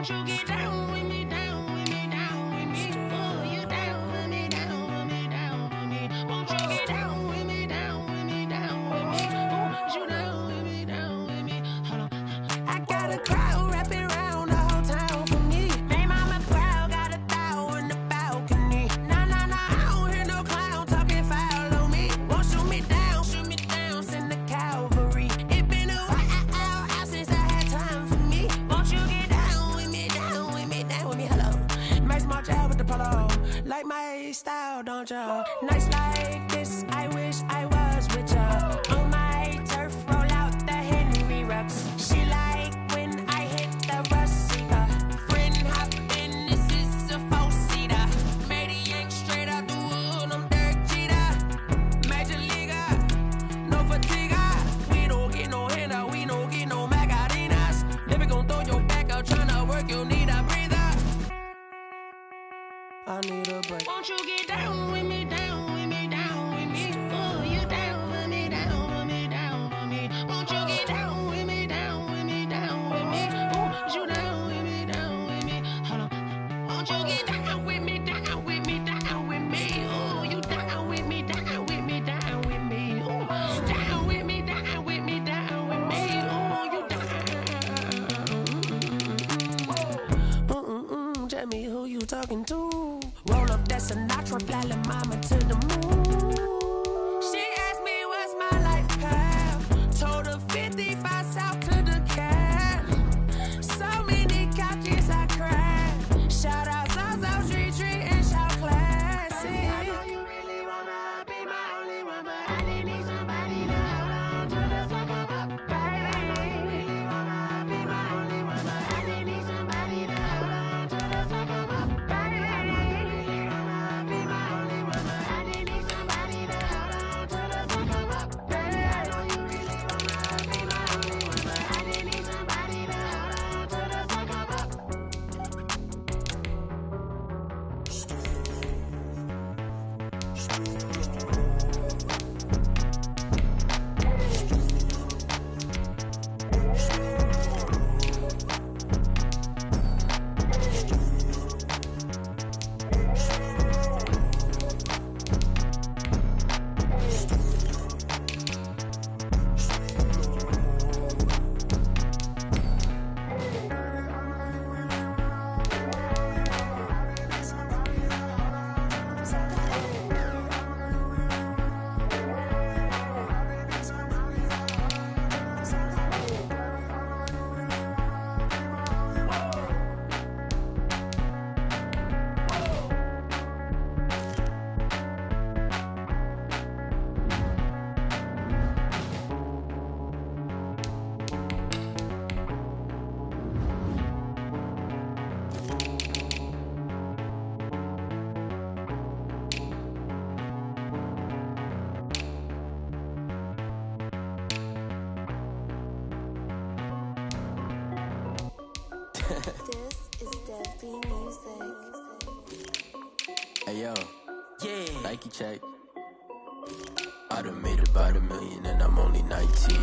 Won't you get down with me, down with me, down with me? Oh, you down with me, down with me, down with me. Won't you get down with me, down with me, down with me? Oh, you down with me, down with me? Hold on. I got a crowd wrapping around the whole town for me. Made mama proud, got a thou in the balcony. Nah, nah, nah, I don't hear no clown talking foul on me. Won't shoot me down, send the cavalry. It been a while since I had time for me. Won't you get down with me, down with me, down with me? Hello, Max March out with the polo. Like my style, don't ya? Nights like this, I wish I was with ya. On my turf, roll out the Henry rocks. She like when I hit the Russica. Friend hop in, this is a four-seater. Made a yank straight out the wood, I'm Derek Jeter. Major leaguer, no fatigue. We don't get no handout, we don't get no Macarinas. Never gon' throw your back out, tryna work, you need a breather. I need a break. Won't you get down with me, down with me, down with me? Oh, you down with me, down with me, down with me? Won't you get down with me, down with me, down with me? Oh, you down with me, down with me? Hold on. Won't you get down with me, down with me, down with me? Oh, you down with me, down with me, down with me? Oh, down with me, down with me, down with me? Oh, you down. Tell me who you talking to. Roll up that Sinatra, fly la mama to the moon. She asked me what's my life path. Told her 55 south to the cat. So many couches I cried. Shout out South Street and shout classy. I know you really wanna be my only one, but I didn't need somebody to hold on to the sucker up, baby. I know you really wanna be my only one, but I didn't need somebody to hold on to the sucker up, baby. I know you really wanna be my only one, but I didn't need somebody to hold on to the sucker up, baby. I know you really wanna be my only one, but I didn't need somebody to hold on to the sucker up. This is Deadbeat Music. Hey yo, Nike check. I done made about $1 million and I'm only 19.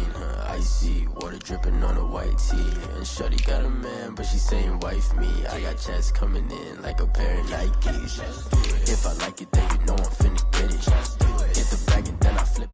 Icy water dripping on a white tee. And shorty got a man, but she saying wife me. I got checks coming in like a pair of Nikes. If I like it, then you know I'm finna get it. Get the bag and then I flip.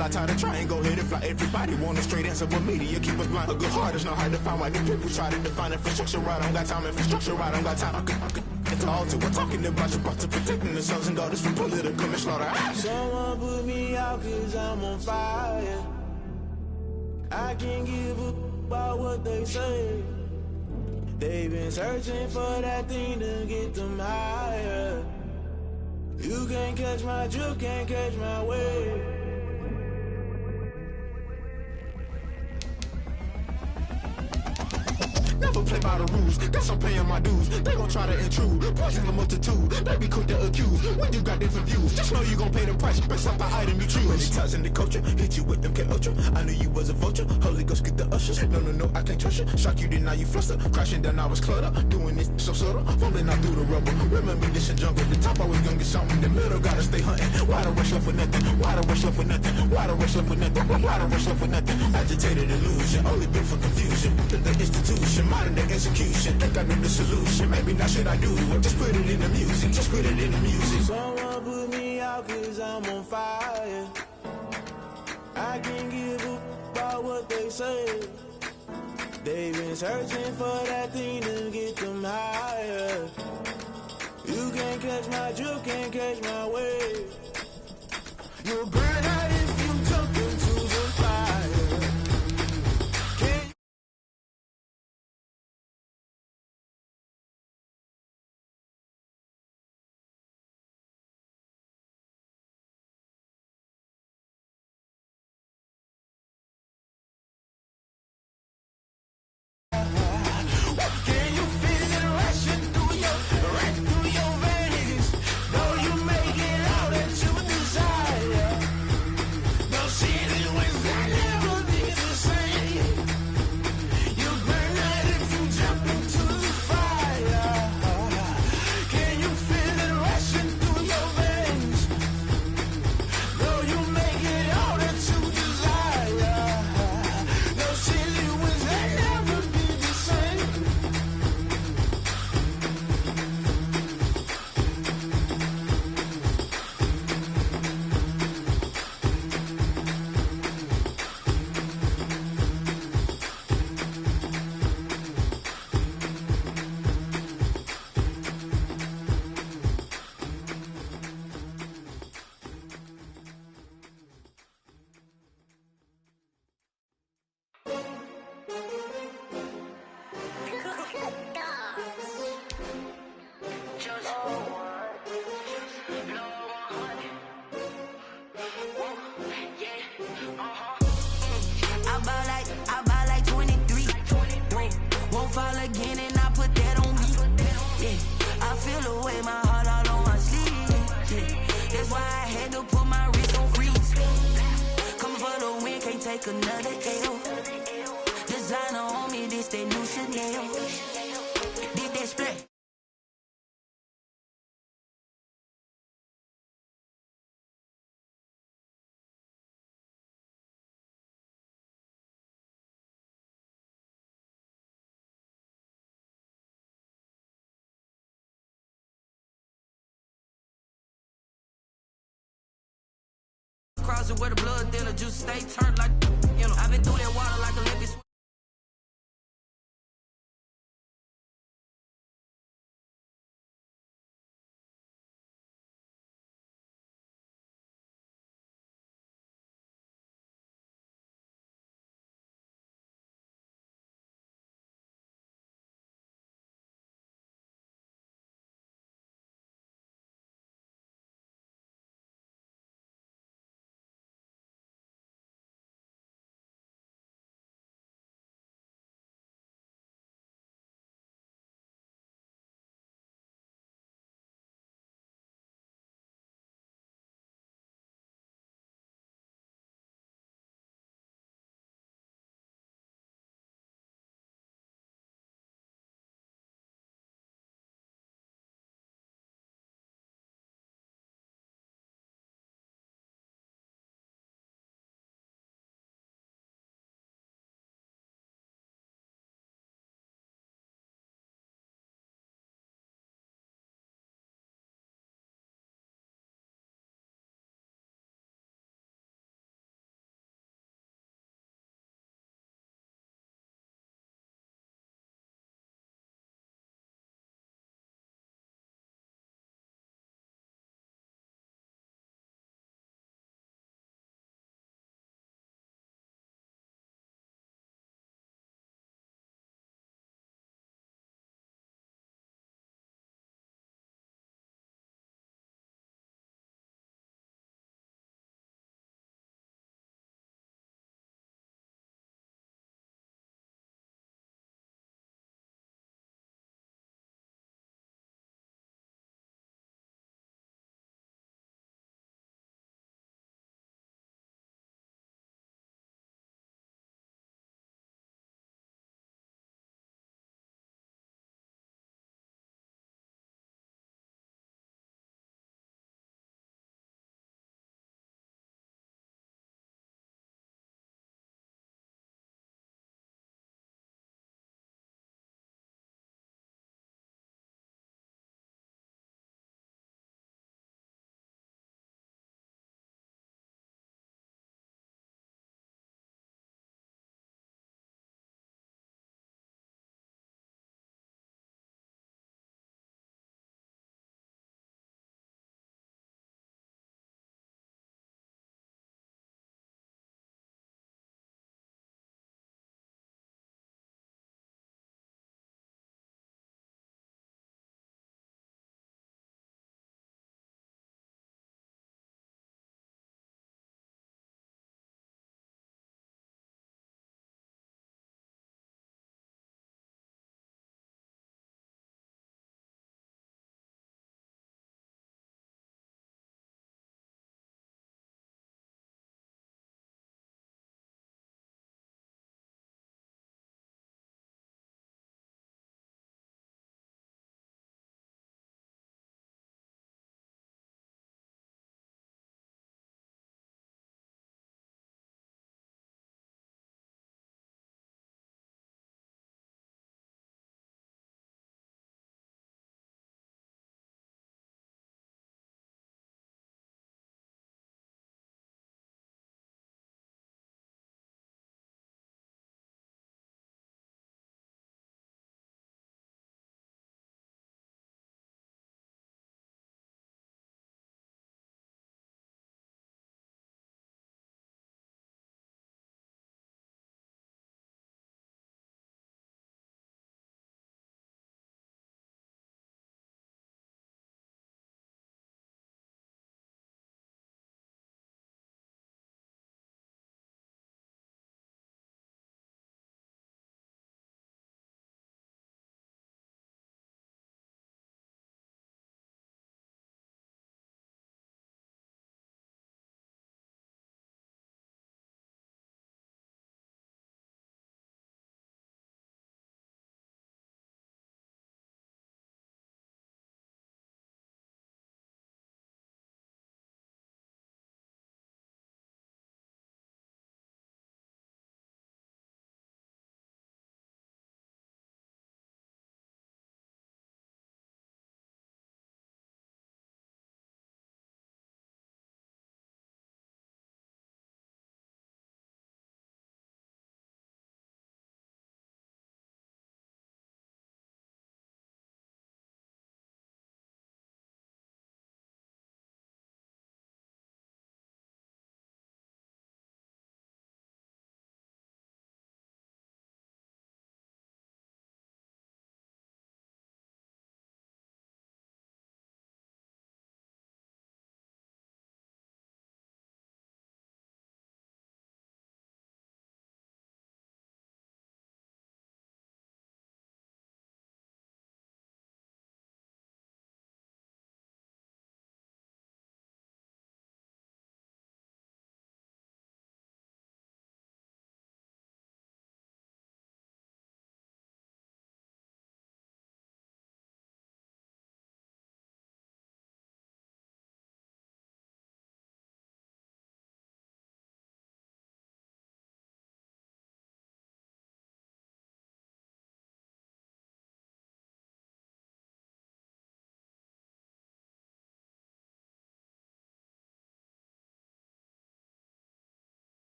I try to try and go ahead and fly. Everybody want a straight answer, but media keep us blind. A good heart is not hard to find. Why the people try to define infrastructure right? I don't got time. Infrastructure right, I don't got time. I could it's all to. We're talking about you, about to protecting the sons and daughters from political slaughter. Someone put me out 'cause I'm on fire. I can't give a about what they say. They've been searching for that thing to get them higher. You can't catch my drift, can't catch my wave. Never play by the rules, guess I'm paying my dues. They gon' try to intrude, poison the multitude. They be quick to accuse, when you got different views. Just know you gon' pay the price, based off the item you choose. Many times in the culture, hit you with them K-Ultra. I knew you was a vulture, Holy Ghost get the ushers. No, I can't trust you. Shock you, then now you fluster. Crashing down, I was cluttered. Doing this so subtle, fumbling out through the rubble. Remember this in jungle, the top always gonna get something. The middle gotta stay hunting. Why the rush left for nothing? Why the rush left for nothing? Why the rush left for nothing? Why the rush left for nothing? Agitated illusion, only built for confusion. The institution, modern day execution. Think I know the solution, maybe not should I do it. Just put it in the music, just put it in the music. Someone put me out 'cause I'm on fire. I can't give a about what they say. They've been searching for that thing to get them higher. You can't catch my drift, can't catch my wave. You'll burn out if you jump into the fire. Can't Can you feel it rushing through your veins? Though you make it out that you desire. No city was that never be the same. You burn out if you jump into the fire. Can you feel it rushing through your veins? Though you make it out that you desire. No city was that never be the same. I buy like 23. Won't fall again and I put that on me. Yeah, I feel the way my heart all on my sleeve. Yeah, that's why I had to put my wrist on freeze. Coming for the win, can't take another L. Designer on me, this that new Chanel. Did that split. Crossing where the blood thinner, juice stay turned like, you know, I've been through that water like a limpy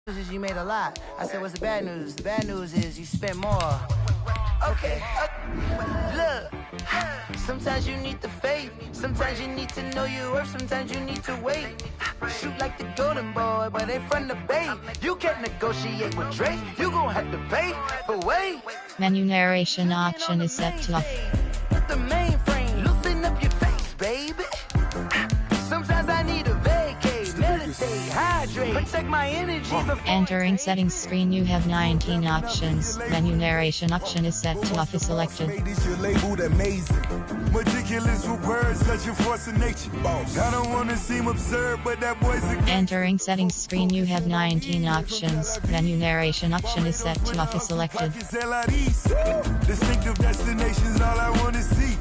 is you made a lot. I said, what's the bad news? The bad news is you spent more. Okay, look. Sometimes you need the faith. Sometimes you need to know your worth. Sometimes you need to wait. Shoot like the golden boy, but they from the bay. You can't negotiate with Drake. You gon' have to pay. But wait. Menu narration option is set to off. Put the mainframe. Loosen up your face, baby. Sometimes I need a vacate, meditate, hydrate, protect my energy before Entering settings screen, you have 19 options. Menu narration option is set to off is selected. You're labeled amazing. Ridiculous with words, such a force of nature. I don't want to seem absurd, but that boy's a Entering settings screen, you have 19 options. Menu narration option is set to off is selected. Distinctive destinations, all I want to see.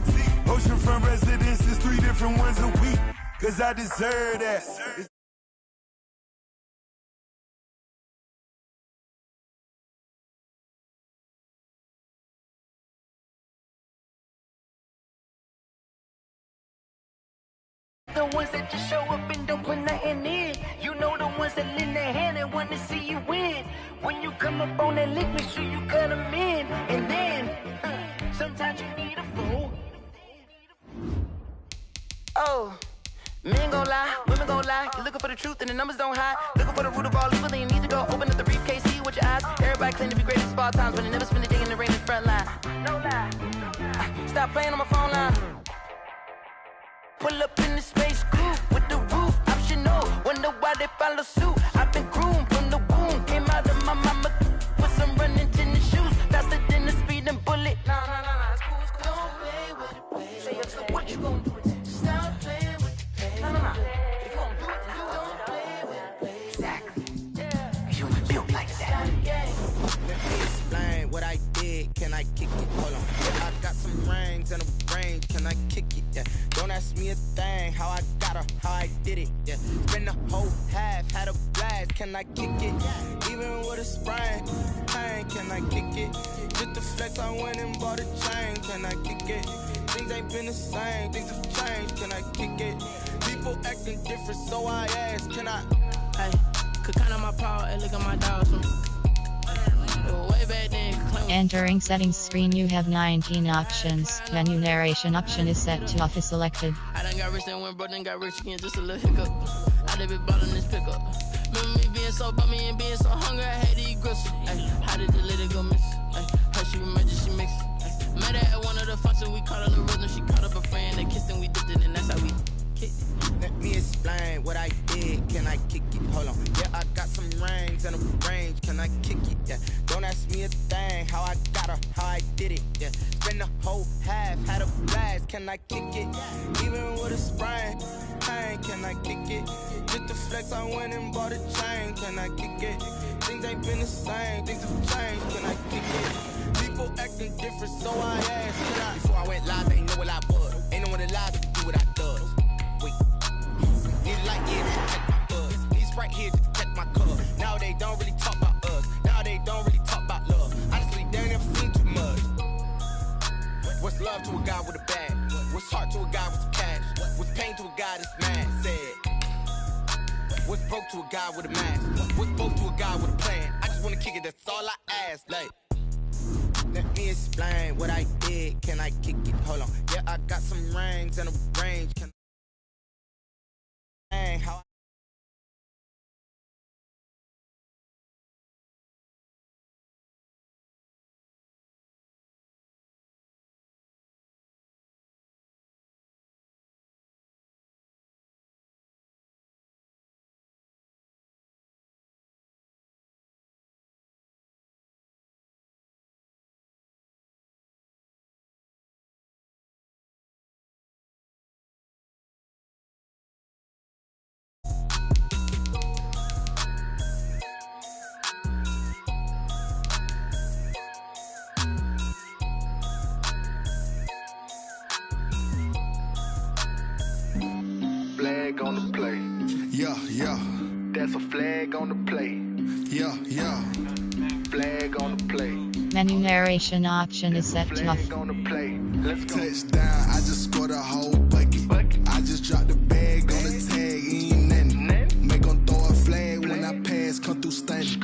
Oceanfront residences, 3 different ones a week. Cause I deserve that. the ones that just show up and don't put nothing in. You know the ones that lend their hand and want to see you win. When you come up on that lick, make sure you cut them in. And then, sometimes you need a fool. Oh, men gon' lie, women gon' lie. You're looking for the truth and the numbers don't hide. Looking for the root of all evil, then you need to go open up the briefcase, see with your eyes. Everybody claim to be greatest of all times, but they never spend a day in the rain in the front line. No lie. Stop playing on my phone line. Pull up in the space coupe with the roof optional. Wonder why they follow suit. I've been groomed from the womb. Came out of my mama with some running tennis shoes. Faster than the speeding bullet. Nah, it's cool, it's cool. Don't play with it, baby. Say up, so what you gon' do with it? Stop playing with it, baby. Nah. If you gon' do it, then don't play with it, baby. Exactly. Yeah. You were built like that. Let me explain what I did. Can I kick it? Hold on. Yeah, I got some rings and a range. Can I kick it? Yeah. Don't ask me a thing. How I got her, how I did it. Yeah. Spend the whole half, had a blast. Can I kick it? Even with a sprain, pain. Can I kick it? Just the flex, I went and bought a chain. Can I kick it? Things ain't been the same. Things have changed. Can I kick it? People acting different, so I ask. Can I? Hey, could count on my power and look at my dogs. Way back then, Entering settings screen, you have 19 options. Menu narration option is set to off is selected. I done got rich and went broke, then got rich again, just a little hiccup. I done been ballin' this pickup. Remember me being so bummy and being so hungry, I had to eat gristle. Ay, how did the lady go miss? Ay, how she emergency mix? Ay, met her at one of the functions, we caught her the rhythm. She caught up a friend, they kissed and we dipped it, and that's how we kicked it. Let me explain what I did. Can I kick it? Hold on. Yeah, I got some rings and a range. Can I kick it? Yeah. Don't ask me a thing. How I got her, how I did it. Yeah. Spend the whole half, had a blast. Can I kick it? Even with a sprain, pain. Can I kick it? Just the flex, I went and bought a chain. Can I kick it? Things ain't been the same. Things have changed. Can I kick it? People acting different, so I asked. Can I? Before I went live, they ain't know what I was. Ain't no one alive to do what I does. Need a light, yeah, just to check my buzz. Need Sprite here just to check my cup. Now they don't really talk about us. Now they don't really talk about love. Honestly, they ain't never seen too much. What's love to a guy with a bag? What's heart to a guy with cash? What's pain to a guy that's mad? Said. What's broke to a guy with a mask? What's broke to a guy with a plan? I just wanna kick it, that's all I ask. Like, let me explain what I did. Can I kick it? Hold on. Yeah, I got some rings and a range. Can how flag on the play. Yeah. That's a flag on the play. Yeah. Flag on the play. Menu narration option is set to off. Flag on the play. Let's go. Touchdown, I just scored a whole bucket. I just dropped the bag on the tag, ain't nothing. Make 'em throw a flag when I pass, come through stunning.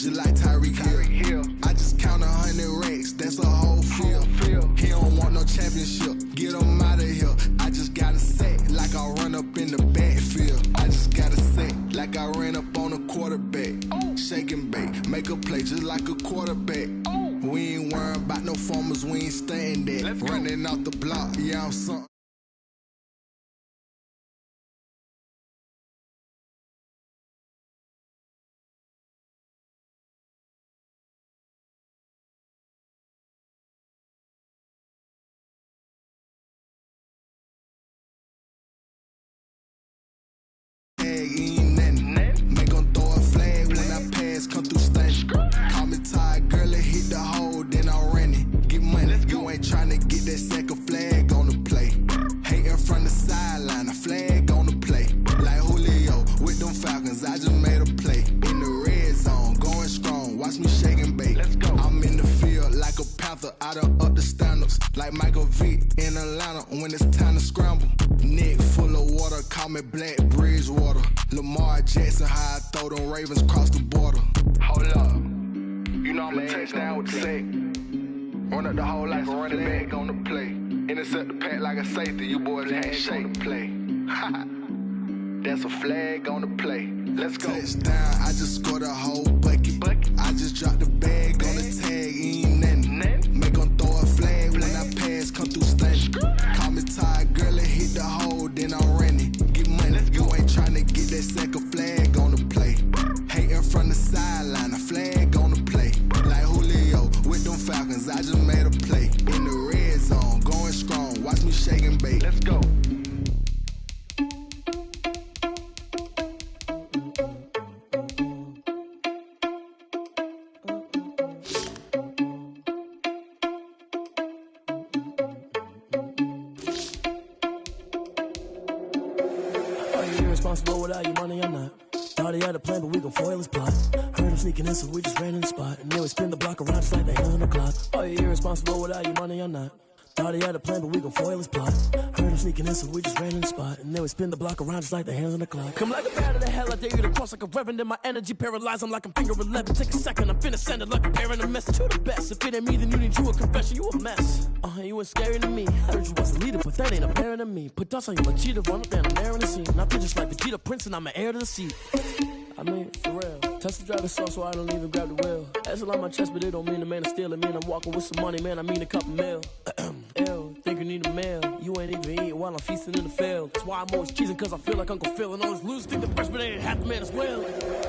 just like Tyreek Hill. I just count 100 racks, that's a whole field. He don't want no championship, get him out of here. I just gotta say, like I run up in the backfield. I just gotta say, like I ran up on a quarterback. Shake and bake, make a play just like a quarterback. We ain't worrying about no formers, we ain't staying there. Running off the block, yeah, I'm something. Make them throw a flag when I pass, come through stunning. Call me tired, girl, it hit the hole, then I ran it. Get money, you ain't tryna get that second flag on the play. Hating from the sideline, a flag on the play. Like Julio with them Falcons, I just made a play. In the red zone, going strong, watch me shake and bake. I'm in the field like a panther, I done up the standards. Like Michael Vick in Atlanta when it's time to scramble. Neck full of water, call me Black Bridgewater. Lamar Jackson, how I throw them Ravens across the border. Hold up, you know I'm a touchdown with the sack. Run up the hole like a running back on the play. Intercept the pack like a safety, you boys ain't shake the play. That's a flag on the play. Let's go. Touchdown, I just scored a whole bucket. I just dropped the bag on the tag, ain't nothing. Make them throw a flag when I pass, come through stunning. Call me tired, girl, it hit the hole, then I ran it. Get money, you ain't tryna get that second flag on the play. Hating from the sideline, a flag on the play. Like Julio with them Falcons, I just made a play. In the red zone, going strong, watch me shake and bake. Let's go. Irresponsible without your money, I'm not. Thought he had a plan, but we gon' foil his plot. Heard him sneaking in, so we just ran in the spot. And then we spin the block around just like the hand on the clock. Oh, you're irresponsible without your money, I'm not. Thought he had a plan, but we gon' foil his plot. Heard him sneaking in, so we just ran in the spot. And then we spin the block around just like the hands on the clock. Come like a bat of the hell, I dare you to cross like a reverend. In my energy paralyzed, I'm like I'm finger 11. Take a second, I'm finna send it like a parent a message to the best. If it ain't me, then you need you a confession, you a mess. You ain't scary to me. Heard you was a leader, but that ain't apparent to me. Put dust on you like cheetah, run up and I'm there in the scene. Not just like Vegeta Prince and I'm an heir to the seat. I mean, for real. Touch the driver's sauce, so I don't even grab the wheel. That's a lot on my chest, but it don't mean the man to steal it. Mean I'm walking with some money, man, I mean a couple mil. Ew, think you need a meal. You ain't even eating while I'm feasting in the field. That's why I'm always cheesing, cause I feel like Uncle Phil. And all those losers think the freshman ain't half the man as well.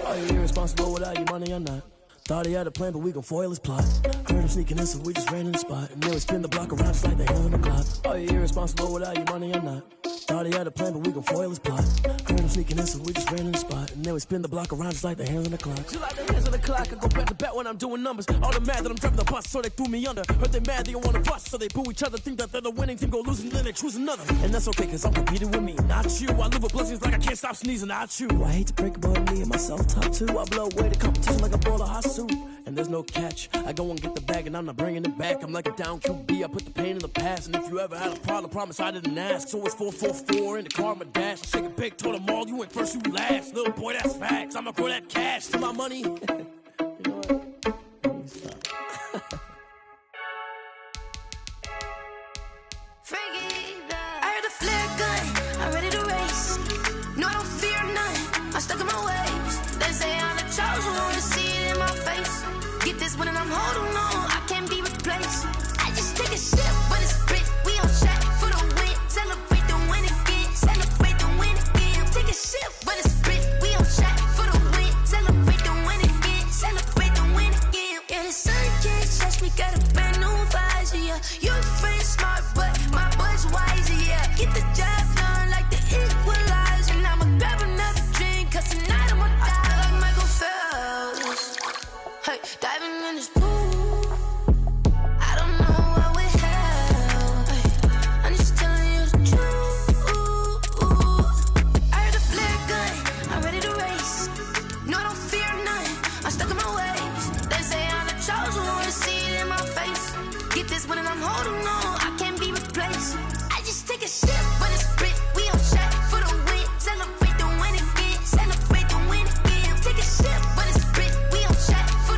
Oh, you're irresponsible without your money, I'm not. Thought he had a plan, but we gon' foil his plot. Heard him sneaking in, so we just ran in the spot. And then we spin the block around just like the hand on the clock. Oh, you're irresponsible without your money, I'm not. Thought he had a plan, but we gon' foil his plot. Heard him sneaking in, so we just ran in the spot. And then we spin the block around just like the hands on the clock. Just like the hands on the clock, I go back to back when I'm doing numbers. All the mad that I'm driving the bus, so they threw me under. Heard they mad, they don't wanna bust, so they boo each other. Think that they're the winning team, go losing, then they choose another. And that's okay, cause I'm competing with me, not you. I live with blessings like I can't stop sneezing, not you. I hate to break about me and my self-talk too. I blow away the competition like a bowl of hot soup. And there's no catch. I go and get the bag and I'm not bringing it back. I'm like a down QB, I put the pain in the past. And if you ever had a problem, promise I didn't ask. So it's 444 in the car, my dash. I shake a big, told them all, you ain't first, you last. Little boy, that's facts. I'ma grow that cash to my money. You know what? Let me stop. I heard a flare gun, I'm ready to race. No, I don't fear none, I'm stuck in my ways. They say I'm the chosen one, see it in my face. Get this one and I'm holding on, I can't be replaced. I just take a sip, but it's spit, we on track for the win. Celebrate the win again, celebrate the win again. Take a sip, but it's spit, we on track for the win. Celebrate the win again, celebrate the win again. Yeah, the sun can't touch me, got a brand new visor, yeah. Your friend's smart, but my boy's wiser, yeah. Get the job done like the equalizer. And I'ma grab another drink, cause tonight I'ma die like Michael Phelps. Hey, diving in this pool, I don't know what would help. Hey, I'm just telling you the truth. I heard a flare gun, I'm ready to race. No, I don't fear none, I'm stuck in my ways. They say I'm the chosen one, see it in my face. Get this one and I'm holding on, I can't be replaced. I just take a sip, but it's spit, we on track for the win. Celebrate the win again, celebrate the win again. Take a sip, but it's spit, we on track for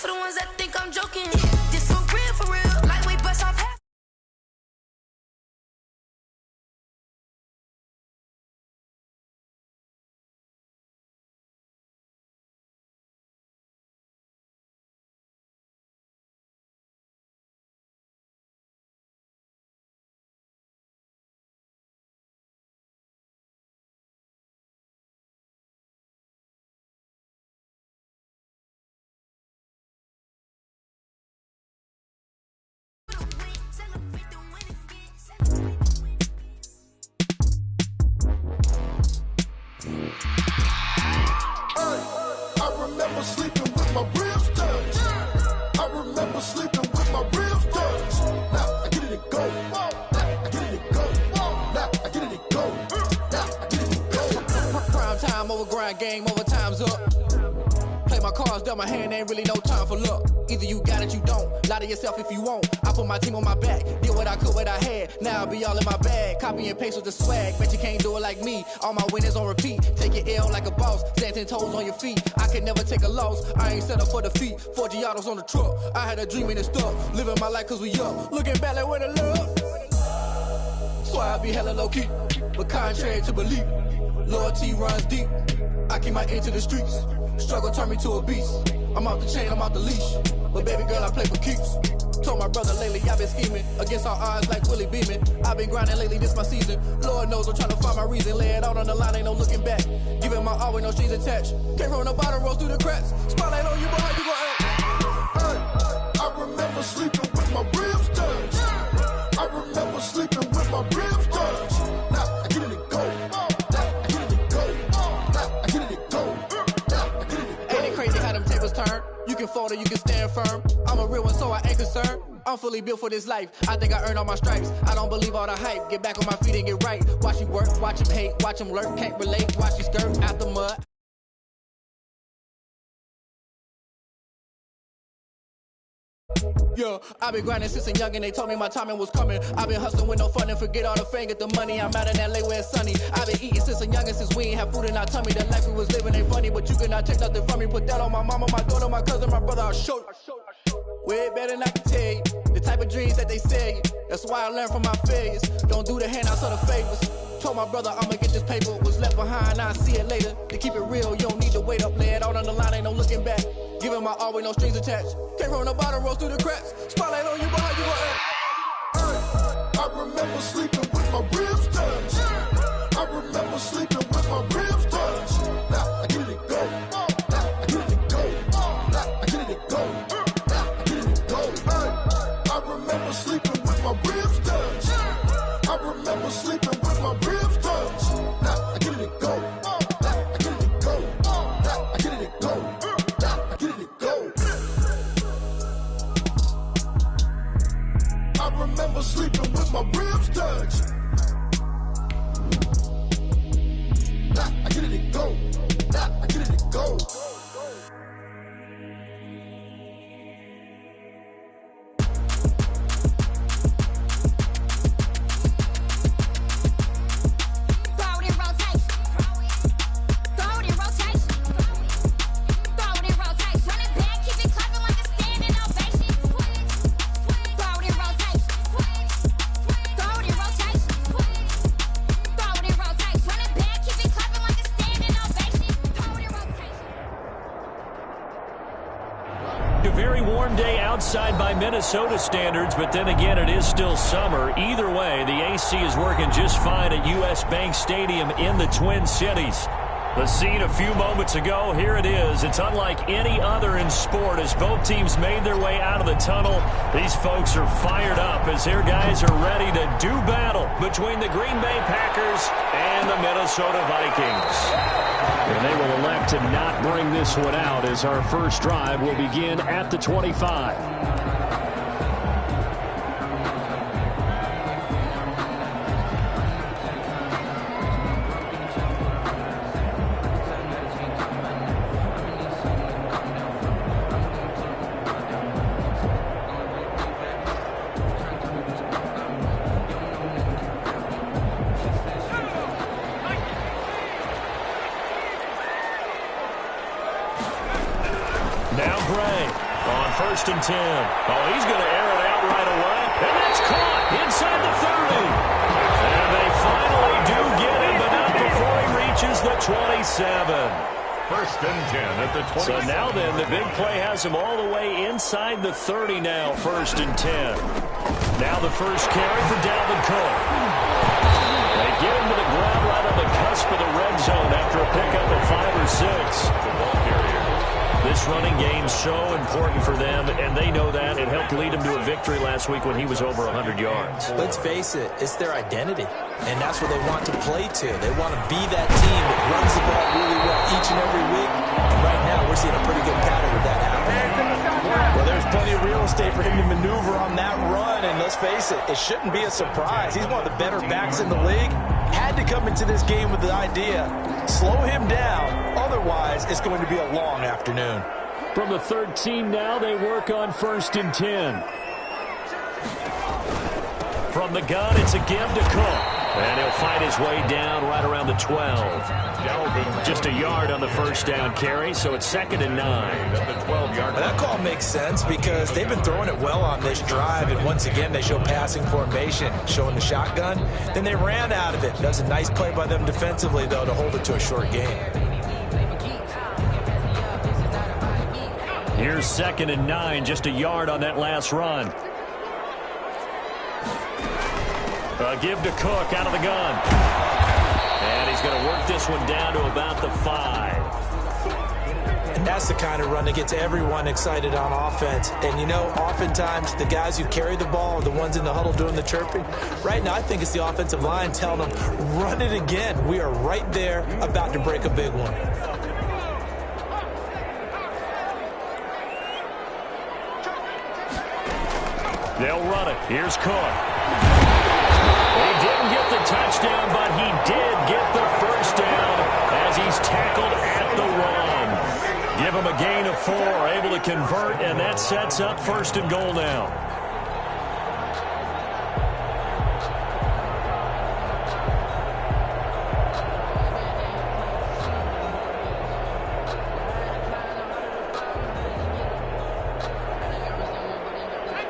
for the ones that think I'm joking. This for real. Lightweight bust off half. I remember sleeping with my ribs touched. I remember sleeping with my ribs touched. Now I get it and go. Now I get it and go. Now I get it and go. Now I get it and go. Prime time over grind game, over time's up. Play my cards, dealt my hand, ain't really no time for luck. Either you got it, you don't. Lie to yourself if you won't. I put my team on my back, did what I could, what I had. Now I be all in my bag, copy and paste with the swag. Bet you can't do it like me. All my winners on repeat. Take your L like a boss, stand 10 toes on your feet. I can never take a loss. I ain't set up for defeat. 4 Giottos on the truck. I had a dream and it stuck. Living my life cause we up. Looking back like where the love. So I be hella low key, but contrary to belief, loyalty runs deep. I keep my ear to the streets. Struggle turned me to a beast. I'm out the chain, I'm out the leash. But baby girl, I play for keeps. Told my brother lately, I've been scheming against all odds like Willie Beeman. I've been grinding lately, this my season. Lord knows I'm trying to find my reason. Lay it out on the line, ain't no looking back. Giving my all with no strings attached. Came from the bottom, rose through the cracks. Spotlight on you, but how you gon' act? I remember sleeping with my ribs touched. I remember sleeping with my ribs touched. Now I get it and go. Now I get it and go. Now I get it and go. Now I get it and go. Ain't it crazy how them tables turn? You can fold or you can stand firm. I'm a real one, so I ain't concerned. I'm fully built for this life. I think I earned all my stripes. I don't believe all the hype. Get back on my feet and get right. Watch you work, watch him hate, watch him lurk. Can't relate, watch you skirt out the mud. Yeah, I've been grinding since a young and they told me my timing was coming. I've been hustling with no fun and forget all the fame, get the money. I'm out in LA where it's sunny. I've been eating since a young and since we ain't have food in our tummy. The life we was living ain't funny, but you cannot take nothing from me. Put that on my mama, my daughter, my cousin, my brother, I'll show you. Way better than I can tell you. The type of dreams that they sell you. That's why I learned from my failures. Don't do the handouts or the favors. Told my brother I'ma get this paper. Was left behind, I'll see it later. To keep it real, you don't need to wait up. Lay it out on the line, ain't no looking back. Giving my all with no strings attached. Came from the bottom, rose through the cracks. Spotlight on you, but how you gon' act? I remember sleeping with my ribs touched. I remember sleeping with my ribs touched. Now I get it and go. Now I get it and go. Now I get it and go. Now I get it and go. I remember sleeping with my ribs touched. I remember sleeping with my ribs touched. Now I get it and go. Now I get it and go. Now I get it and go. Now I get it and go. I remember sleeping with my ribs touched. Now I get it and go. Now I get it and go. Outside by Minnesota standards, but then again, it is still summer. Either way, the AC is working just fine at U.S. Bank Stadium in the Twin Cities. The scene a few moments ago, here it is. It's unlike any other in sport as both teams made their way out of the tunnel. These folks are fired up as their guys are ready to do battle between the Green Bay Packers and the Minnesota Vikings. And they will elect to not bring this one out as our first drive will begin at the 25. first and 10. Oh, he's going to air it out right away. And that's caught inside the 30. And they finally do get him, but not before he reaches the 27. First and 10 at the 20. So now then, the big play has him all the way inside the 30 now, first and 10. Now the first carry for Dalvin Cook. They get him to the ground right on the cusp of the red zone after a pickup of 5 or 6. The ball carrier. This running game's so important for them, and they know that. It helped lead them to a victory last week when he was over 100 yards. Let's face it, it's their identity, and that's what they want to play to. They want to be that team that runs the ball really well each and every week. And right now, we're seeing a pretty good pattern of that happening. Well, there's plenty of real estate for him to maneuver on that run, and let's face it, it shouldn't be a surprise. He's one of the better backs in the league. Had to come into this game with the idea, slow him down, otherwise it's going to be a long afternoon. From the 13 now, they work on first and 10. From the gun, it's a give to Cook. And he'll fight his way down right around the 12. Just a yard on the first down carry, so it's 2nd and 9. At the 12-yard line. That call makes sense because they've been throwing it well on this drive, and once again they show passing formation, showing the shotgun. Then they ran out of it. That was a nice play by them defensively, though, to hold it to a short gain. Here's 2nd and 9, just a yard on that last run. Give to Cook out of the gun. And he's going to work this one down to about the 5. And that's the kind of run that gets everyone excited on offense. And, you know, oftentimes the guys who carry the ball are the ones in the huddle doing the chirping. Right now, I think it's the offensive line telling them, run it again. We are right there about to break a big one. They'll run it. Here's Cook. He didn't get the touchdown, but he did get the first down as he's tackled at the run. Give him a gain of 4, able to convert, and that sets up 1st and goal now.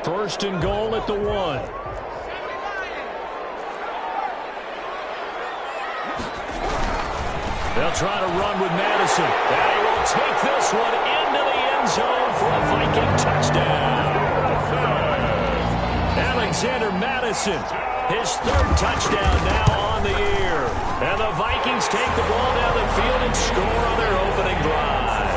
First and goal at the 1. They'll try to run with Madison. And he will take this one into the end zone for a Viking touchdown. Alexander Madison, his 3rd touchdown now on the year. And the Vikings take the ball down the field and score on their opening drive.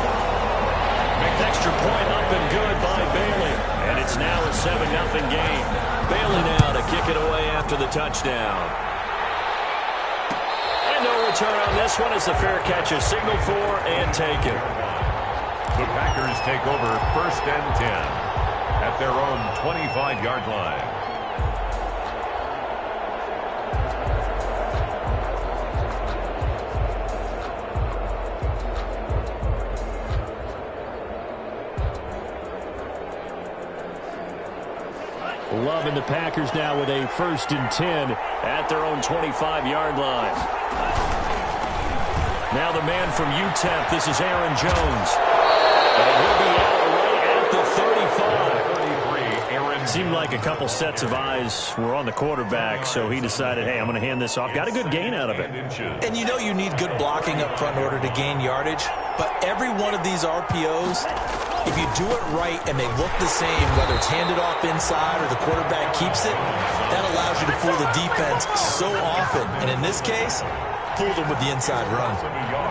Extra point up and good by Bailey. And it's now a 7-0 game. Bailey now to kick it away after the touchdown. And no return on this one as the fair catch is signaled for and taken. The Packers take over 1st and 10 at their own 25-yard line. Loving the Packers now with a 1st and 10 at their own 25-yard line. Now the man from UTEP, this is Aaron Jones. And he'll be out right at the 35. Seemed like a couple sets of eyes were on the quarterback, so he decided, hey, I'm going to hand this off. Got a good gain out of it. And you know you need good blocking up front in order to gain yardage, but every one of these RPOs, if you do it right and they look the same, whether it's handed off inside or the quarterback keeps it, that allows you to fool the defense so often. And in this case, fooled him with the inside run.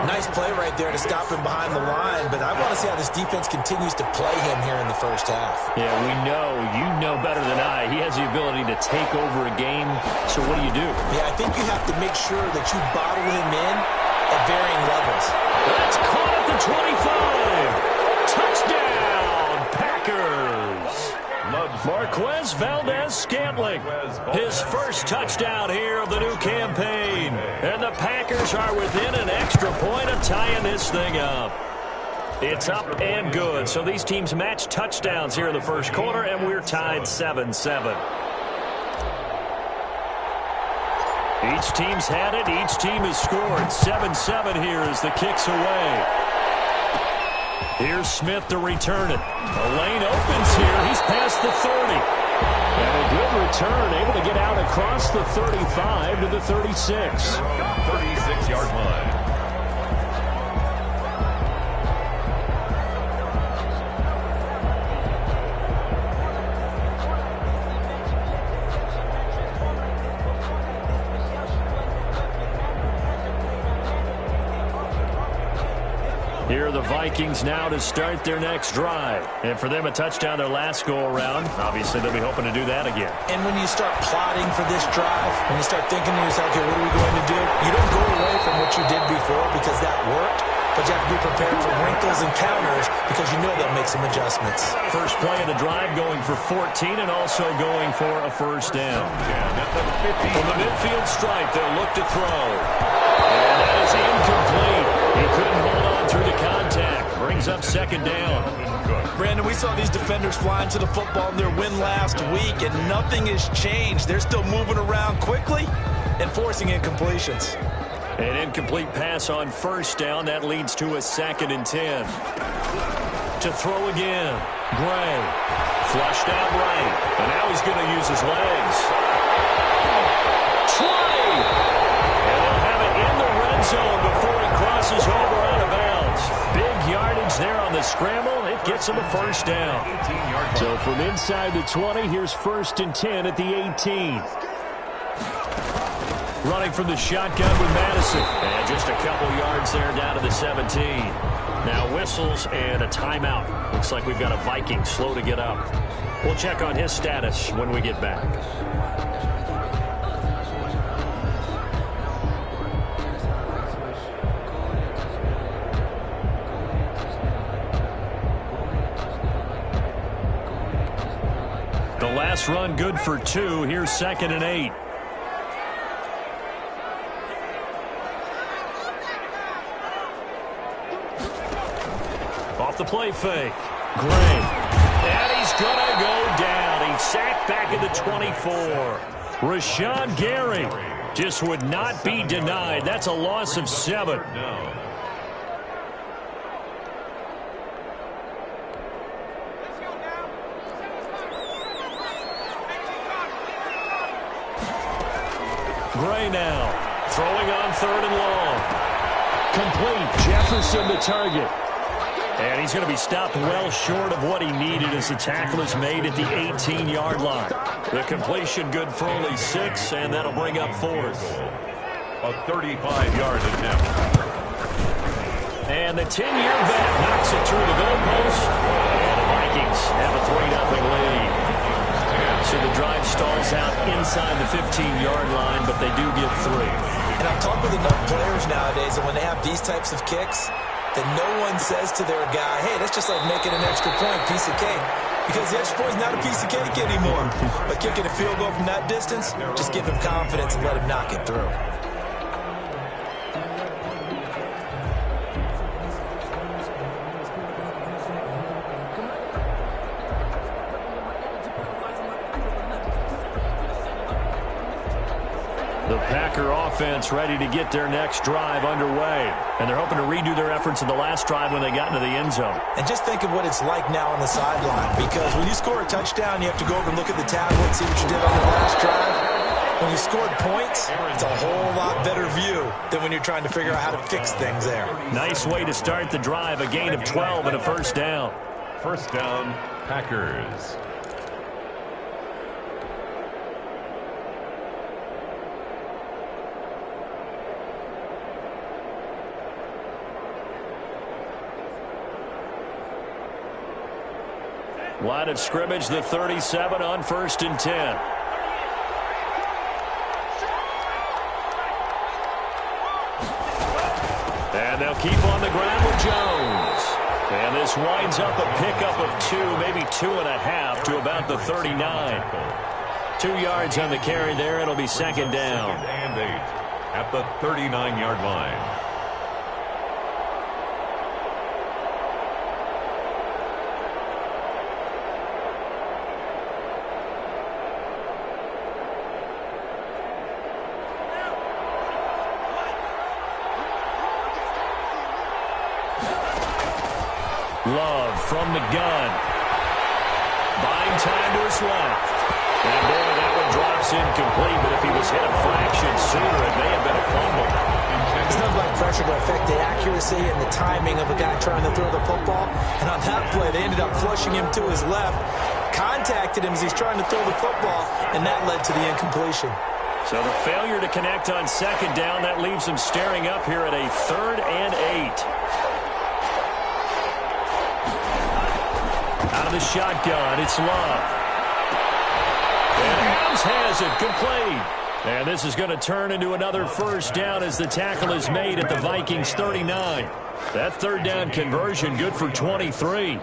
Nice play right there to stop him behind the line, but I want to see how this defense continues to play him here in the first half. Yeah, we know. You know better than I. He has the ability to take over a game, so what do you do? Yeah, I think you have to make sure that you bottle him in at varying levels. That's caught at the 25. Touchdown, Packers. Marquez Valdez-Scantling, his first touchdown here of the new campaign. And the Packers are within an extra point of tying this thing up. It's up and good. So these teams match touchdowns here in the first quarter, and we're tied 7-7. Each team's had it. Each team has scored. 7-7 here as the kick's away. Here's Smith to return it. The lane opens here. He's past the 30. And a good return, able to get out across the 35 to the 36. 36-yard line. Here are the Vikings now to start their next drive. And for them, a touchdown their last go-around. Obviously, they'll be hoping to do that again. And when you start plotting for this drive, when you start thinking to yourself, okay, what are we going to do? You don't go away from what you did before because that worked, but you have to be prepared for wrinkles and counters because you know they'll make some adjustments. First play of the drive going for 14 and also going for a first down. From the midfield stripe, they'll look to throw. And that is incomplete. He couldn't hold on through the contact. Brings up second down. Brandon, we saw these defenders flying to the football in their win last week, and nothing has changed. They're still moving around quickly and forcing incompletions. An incomplete pass on first down. That leads to a 2nd and 10. To throw again. Gray. Flushed out right. And now he's going to use his legs. Try! And they'll have it in the red zone before he crosses over out of bounds. Big yardage there on the scramble. It gets him a first down. So from inside the 20, here's 1st and 10 at the 18. Running from the shotgun with Madison. And just a couple yards there down to the 17. Now whistles and a timeout. Looks like we've got a Viking slow to get up. We'll check on his status when we get back. The last run good for 2. Here's 2nd and 8. Off the play fake. Gray. And he's going to go down. He's sacked back at the 24. Rashawn Gary just would not be denied. That's a loss of 7. Gray now. Throwing on 3rd and long. Complete. Jefferson to target. And he's going to be stopped well short of what he needed as the tackle is made at the 18-yard line. The completion good for only 6, and that'll bring up 4th. A 35-yard attempt. And the 10-year vet knocks it through the goalpost. And the Vikings have a 3-0 lead. So the drive stalls out inside the 15-yard line, but they do get 3. And I've talked with enough players nowadays that when they have these types of kicks, that no one says to their guy, hey, that's just like making an extra point, piece of cake. Because the extra point is not a piece of cake anymore. But kicking a field goal from that distance, just give him confidence and let him knock it through. The Packer offense ready to get their next drive underway. And they're hoping to redo their efforts in the last drive when they got into the end zone. And just think of what it's like now on the sideline. Because when you score a touchdown, you have to go over and look at the tablet, see what you did on the last drive. When you scored points, it's a whole lot better view than when you're trying to figure out how to fix things there. Nice way to start the drive. A gain of 12 and a first down. First down, Packers. Line of scrimmage, the 37 on 1st and 10. And they'll keep on the ground with Jones. And this winds up a pickup of 2, maybe 2.5 to about the 39. 2 yards on the carry there. It'll be 2nd down. And 8 at the 39-yard line. Love from the gun. Buying time to his left. And boy, that one drops incomplete, but if he was hit a fraction sooner, it may have been a fumble. There's nothing like pressure to affect the accuracy and the timing of a guy trying to throw the football. And on that play, they ended up flushing him to his left, contacted him as he's trying to throw the football, and that led to the incompletion. So the failure to connect on second down, that leaves him staring up here at a 3rd and 8. Out of the shotgun, it's Love. And Adams has it, complete. And this is going to turn into another first down as the tackle is made at the Vikings 39. That 3rd down conversion good for 23.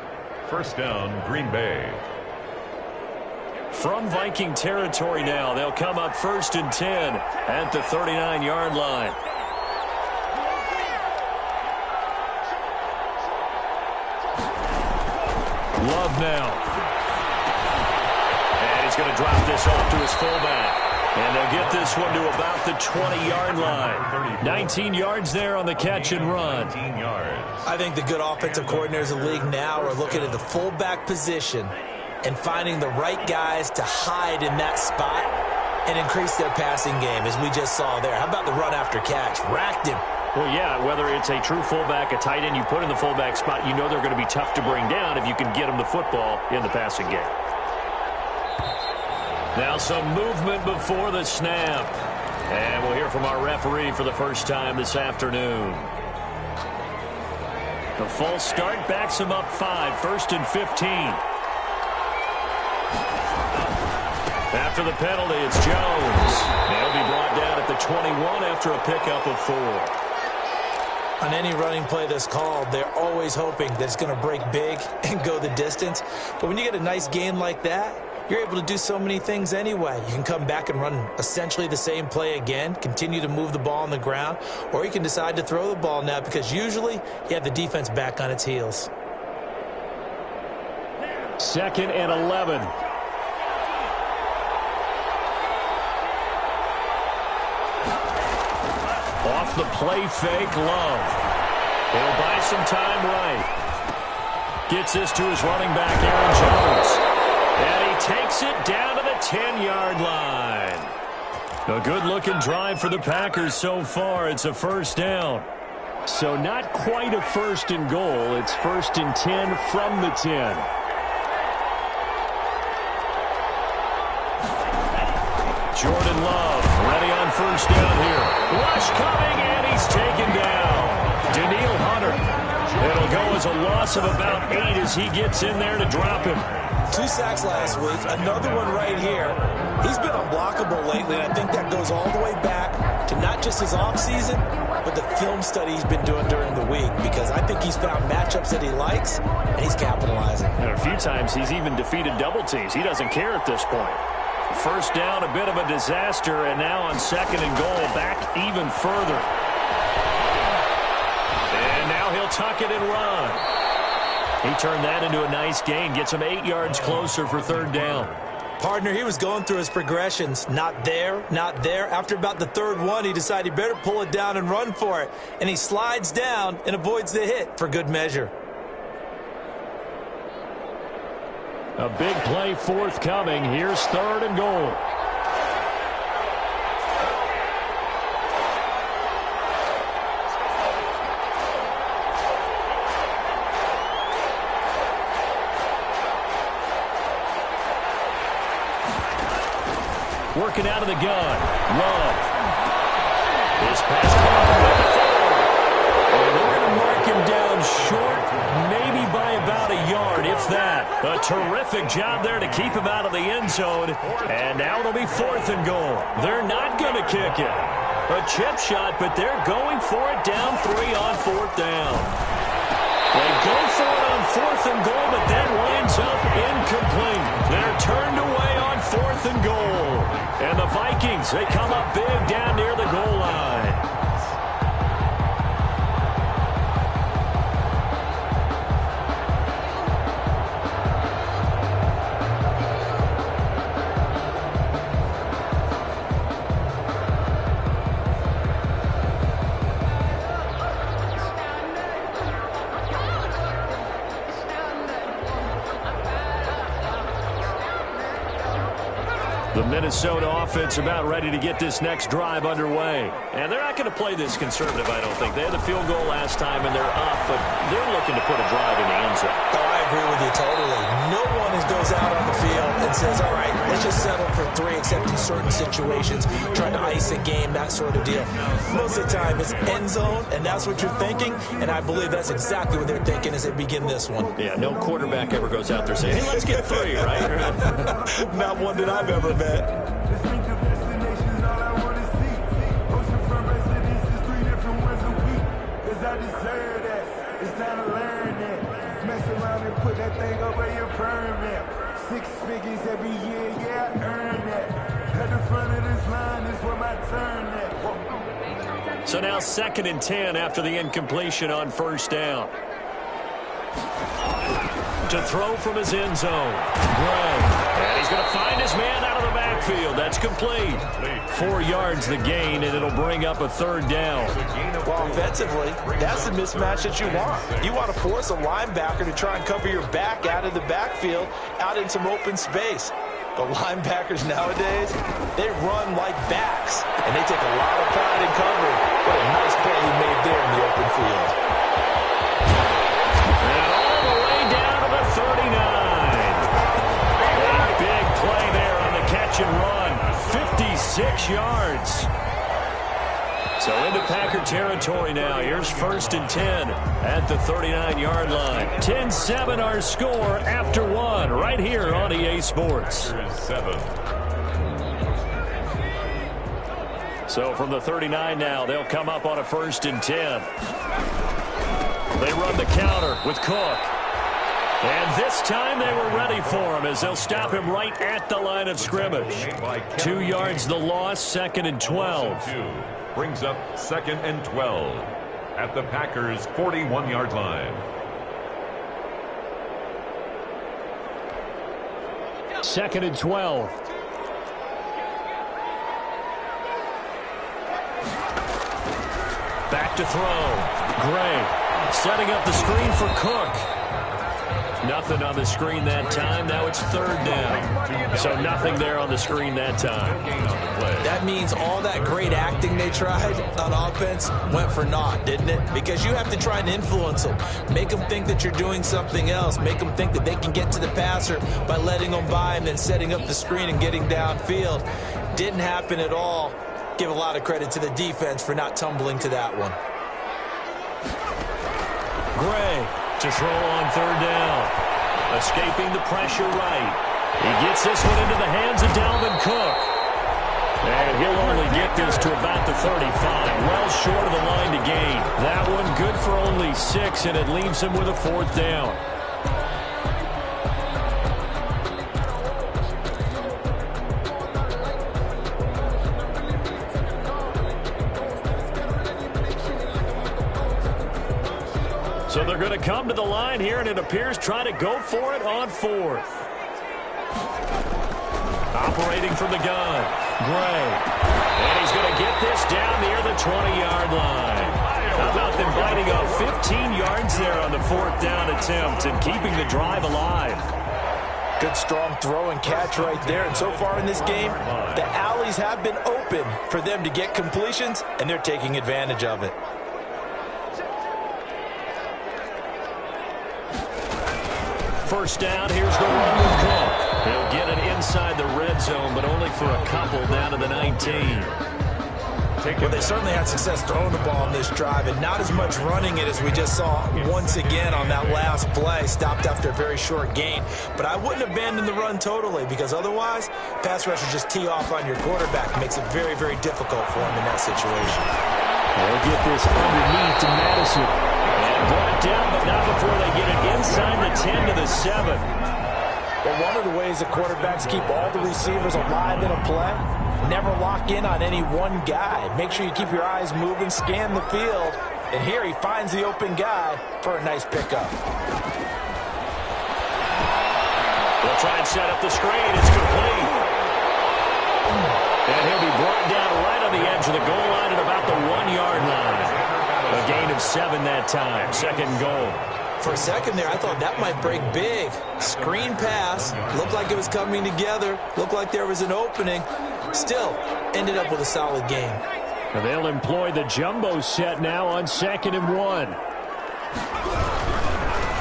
First down, Green Bay. From Viking territory now, they'll come up 1st and 10 at the 39-yard line. Love now. And he's going to drop this off to his fullback. And they'll get this one to about the 20-yard line. 19 yards there on the catch and run. I think the good offensive coordinators in the league now are looking at the fullback position and finding the right guys to hide in that spot and increase their passing game, as we just saw there. How about the run after catch? Racked him. Well, yeah, whether it's a true fullback, a tight end you put in the fullback spot, you know they're going to be tough to bring down if you can get them the football in the passing game. Now some movement before the snap. And we'll hear from our referee for the first time this afternoon. The false start backs him up 5, 1st and 15. After the penalty, it's Jones. He'll be brought down at the 21 after a pickup of 4. On any running play that's called, they're always hoping that it's going to break big and go the distance. But when you get a nice gain like that, you're able to do so many things anyway. You can come back and run essentially the same play again, continue to move the ball on the ground, or you can decide to throw the ball now because usually you have the defense back on its heels. 2nd and 11. Off the play fake, Love. He'll buy some time right. Gets this to his running back, Aaron Jones. And he takes it down to the 10-yard line. A good-looking drive for the Packers so far. It's a first down. So not quite a 1st and goal. It's 1st and 10 from the 10. Jordan Love ready on first down here. Rush coming, and he's taken down. Daniil Hunter. It'll go as a loss of about 8 as he gets in there to drop him. 2 sacks last week, another one right here. He's been unblockable lately, and I think that goes all the way back to not just his offseason, but the film study he's been doing during the week, because I think he's found matchups that he likes, and he's capitalizing. And a few times he's even defeated double teams. He doesn't care at this point. First down, a bit of a disaster, and now on 2nd and goal, back even further. And now he'll tuck it and run. He turned that into a nice gain, gets him 8 yards closer for 3rd down. Partner, he was going through his progressions. Not there, not there. After about the 3rd one, he decided he better pull it down and run for it. And he slides down and avoids the hit for good measure. A big play forthcoming. Here's 3rd and goal. Working out of the gun. Love. This pass and they're going to mark him down short, maybe by about a yard, if that. A terrific job there to keep him out of the end zone. And now it'll be 4th and goal. They're not going to kick it. A chip shot, but they're going for it down 3 on 4th down. They go for it on 4th and goal, but then winds up incomplete. They're turned away on 4th and goal. And the Vikings, they come up big down near the goal line. The Minnesota offense about ready to get this next drive underway. And they're not going to play this conservative, I don't think. They had the field goal last time, and they're up, but they're looking to put a drive in the end zone. Oh, I agree with you totally. No one goes out on the field and says, all right, let's just settle for 3, except in certain situations, trying to ice a game, that sort of deal. Most of the time, it's end zone, and that's what you're thinking, and I believe that's exactly what they're thinking as they begin this one. Yeah, no quarterback ever goes out there saying, hey, let's get 3, right? Not one that I've ever met. I deserve that. It's time to learn that. Mess around and put that thing up where you're permanent. 6 figures every year, yeah, I earn that. At the front of this line is where my turn at. So now 2nd and 10 after the incompletion on first down. To throw from his end zone. Gray. And he's going to find his man out of the backfield. That's complete. 4 yards the gain, and it'll bring up a 3rd down. Well, offensively, that's the mismatch that you want. You want to force a linebacker to try and cover your back out of the backfield, out in some open space. The linebackers nowadays, they run like backs, and they take a lot of pride in covering. What a nice play he made there in the open field. And all the way down to the 39. A big play there on the catch and run. 56 yards. So into Packer territory now. Here's 1st and 10 at the 39-yard line. 10-7 our score after 1 right here on EA Sports. So from the 39 now, they'll come up on a 1st and 10. They run the counter with Cook. And this time they were ready for him as they'll stop him right at the line of scrimmage. 2 yards the loss, 2nd and 12. Brings up 2nd and 12 at the Packers' 41-yard line. 2nd and 12. Back to throw. Gray setting up the screen for Cook. Nothing on the screen that time. Now it's 3rd down. So nothing there on the screen that time. That means all that great acting they tried on offense went for naught, didn't it? Because you have to try and influence them. Make them think that you're doing something else. Make them think that they can get to the passer by letting them by and then setting up the screen and getting downfield. Didn't happen at all. Give a lot of credit to the defense for not tumbling to that one. Gray to throw on 3rd down. Escaping the pressure right. He gets this one into the hands of Dalvin Cook. And he'll only get this to about the 35. Well short of the line to gain. That one good for only 6, and it leaves him with a 4th down. So they're going to come to the line here, and it appears trying to go for it on 4th. Operating from the gun, Gray. And he's going to get this down near the 20-yard line. How about them biting off 15 yards there on the 4th down attempt and keeping the drive alive? Good strong throw and catch right there. And so far in this game, the alleys have been open for them to get completions, and they're taking advantage of it. First down, here's the run with Cook. He'll get it inside the red zone, but only for a couple down to the 19. Well, they certainly had success throwing the ball in this drive, and not as much running it as we just saw once again on that last play. Stopped after a very short gain. But I wouldn't abandon the run totally, because otherwise, pass rushers just tee off on your quarterback. Makes it very, very difficult for him in that situation. They'll get this underneath to Madison. And brought down, but not before they get it inside the 10 to the 7. Well, one of the ways that quarterbacks keep all the receivers alive in a play, never lock in on any one guy. Make sure you keep your eyes moving, scan the field, and here he finds the open guy for a nice pickup. They'll try and set up the screen. It's complete. And he'll be brought down right on the edge of the goal line at about the 1-yard line. A gain of 7 that time. 2nd and goal. For a second there, I thought that might break big. Screen pass, looked like it was coming together, looked like there was an opening. Still, ended up with a solid game. And they'll employ the jumbo set now on 2nd and 1.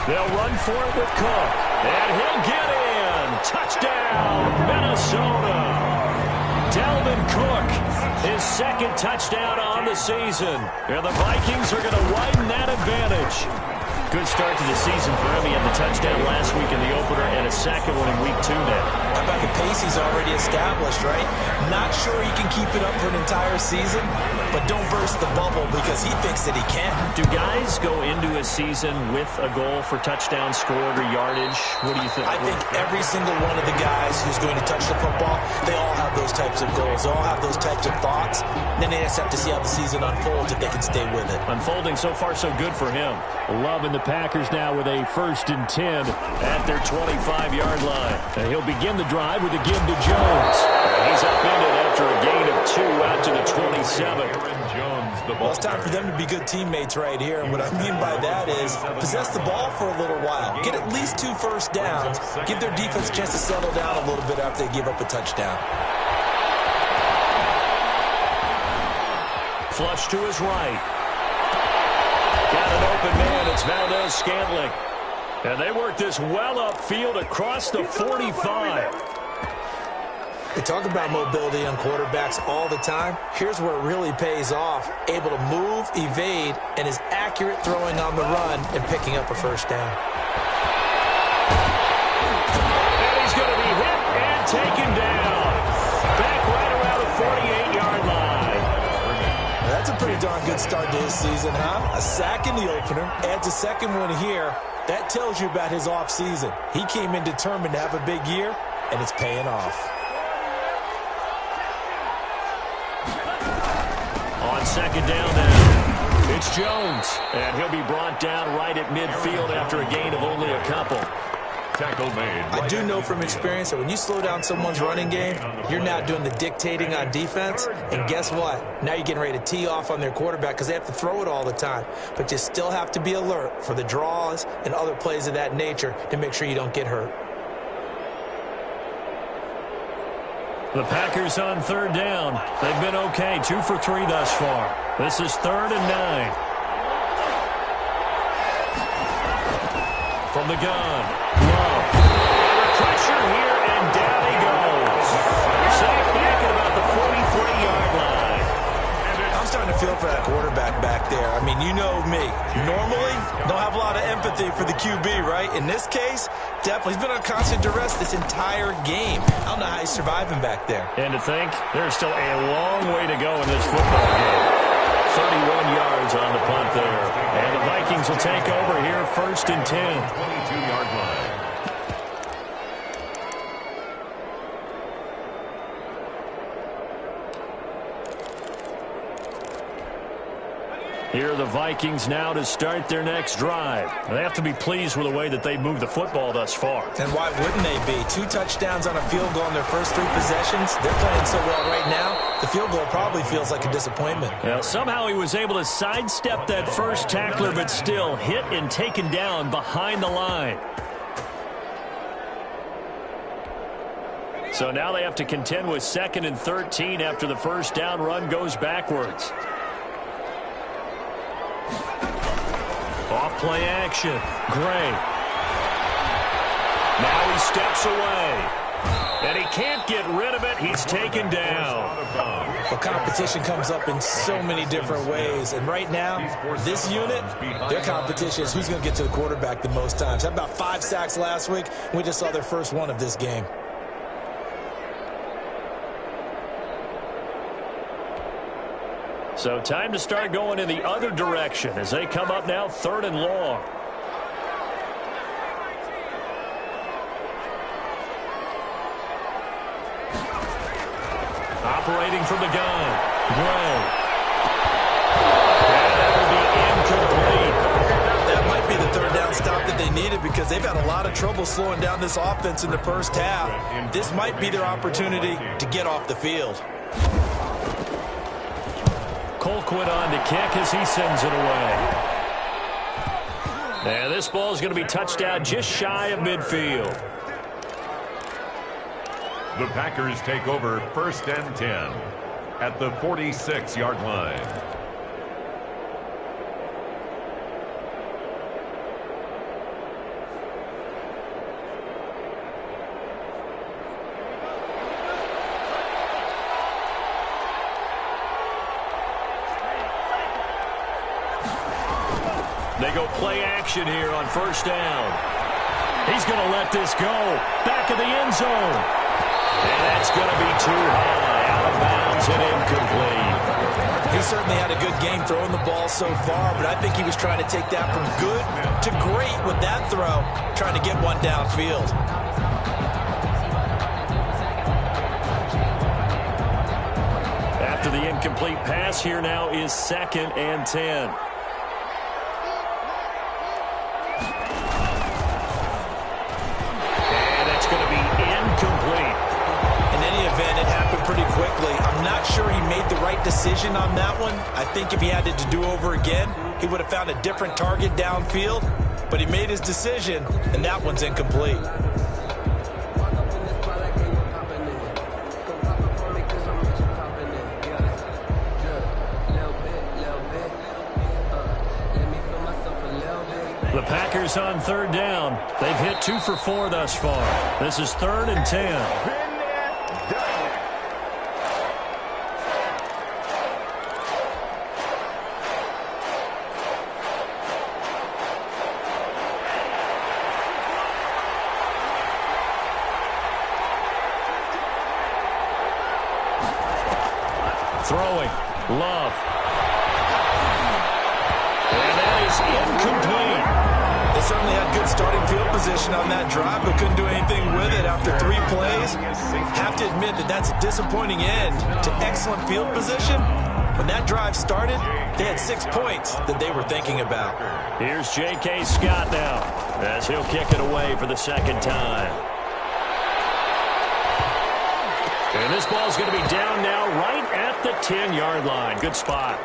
They'll run for it with Cook. And he'll get in. Touchdown, Minnesota. Dalvin Cook, his 2nd touchdown on the season. And the Vikings are going to widen that advantage. Good start to the season for him. He had the touchdown last week in the opener and a 2nd one in week 2 now. How about the pace he's already established, right? Not sure he can keep it up for an entire season, but don't burst the bubble because he thinks that he can. Do guys go into a season with a goal for touchdown scored or yardage? What do you think? I think every single one of the guys who's going to touch the football, they all have those types of goals. They all have those types of thoughts. Then they just have to see how the season unfolds if they can stay with it. Unfolding so far so good for him. Loving the Packers now with a 1st and 10 at their 25-yard line. And he'll begin the drive with a give to Jones. He's upended after a gain of 2 out to the 27. Well, it's time for them to be good teammates right here. And what I mean by that is possess the ball for a little while. Get at least 2 first downs. Give their defense a chance to settle down a little bit after they give up a touchdown. Flush to his right. Got an open man. It's Valdez-Scantling. And they work this well upfield across the 45. They talk about mobility on quarterbacks all the time. Here's where it really pays off. Able to move, evade, and is accurate throwing on the run and picking up a first down. And he's going to be hit and taken down. Back right around the 48-yard line. That's a pretty darn good start to his season, huh? A sack in the opener, adds a 2nd one here. That tells you about his offseason. He came in determined to have a big year, and it's paying off. On 2nd down now, it's Jones. And he'll be brought down right at midfield after a gain of only a couple. Tackle made. I do know from experience that when you slow down someone's running game, you're now doing the dictating on defense. And guess what? Now you're getting ready to tee off on their quarterback because they have to throw it all the time. But you still have to be alert for the draws and other plays of that nature to make sure you don't get hurt. The Packers on 3rd down. They've been okay, 2 for 3 thus far. This is 3rd and 9. From the gun, Love. Under pressure here, and down he goes. Sacked back at about the 43-yard line. I'm starting to feel for that quarterback back there. I mean, you know me. Normally, don't have a lot of empathy for the QB, right? In this case, definitely. He's been on constant duress this entire game. I don't know how he's surviving back there. And to think, there's still a long way to go in this football game. 31 yards on the punt there. And the Vikings will take over here, 1st and 10. 22-yard line. Here are the Vikings now to start their next drive. They have to be pleased with the way that they've moved the football thus far. And why wouldn't they be? 2 touchdowns on a field goal in their first 3 possessions. They're playing so well right now, the field goal probably feels like a disappointment. Well, somehow he was able to sidestep that first tackler, but still hit and taken down behind the line. So now they have to contend with 2nd and 13 after the first down run goes backwards. Off play action. Gray. Now he steps away. And he can't get rid of it. He's taken down. Well, competition comes up in so many different ways. And right now, this unit, their competition is who's going to get to the quarterback the most times. Had about 5 sacks last week. We just saw their first one of this game. So time to start going in the other direction as they come up now 3rd and long. Operating from the gun, Gray. And that will be incomplete. That might be the 3rd down stop that they needed because they've had a lot of trouble slowing down this offense in the first half. This might be their opportunity to get off the field. Colquitt on to kick as he sends it away. And this ball is going to be touched out just shy of midfield. The Packers take over 1st and 10 at the 46-yard line. They go play action here on 1st down. He's going to let this go. Back of the end zone. And that's going to be too high. Out of bounds and incomplete. He certainly had a good game throwing the ball so far, but I think he was trying to take that from good to great with that throw, trying to get one downfield. After the incomplete pass, here now is 2nd and 10. Pretty quickly. I'm not sure he made the right decision on that one. I think if he had it to do over again, he would have found a different target downfield, but he made his decision, and that one's incomplete. The Packers on 3rd down. They've hit 2 for 4 thus far. This is 3rd and 10. Throwing. Love. And that is incomplete. They certainly had good starting field position on that drive, but couldn't do anything with it after 3 plays. Have to admit that that's a disappointing end to excellent field position. When that drive started, they had 6 points that they were thinking about. Here's J.K. Scott now as he'll kick it away for the 2nd time. And this ball's going to be down now right at the 10-yard line. Good spot.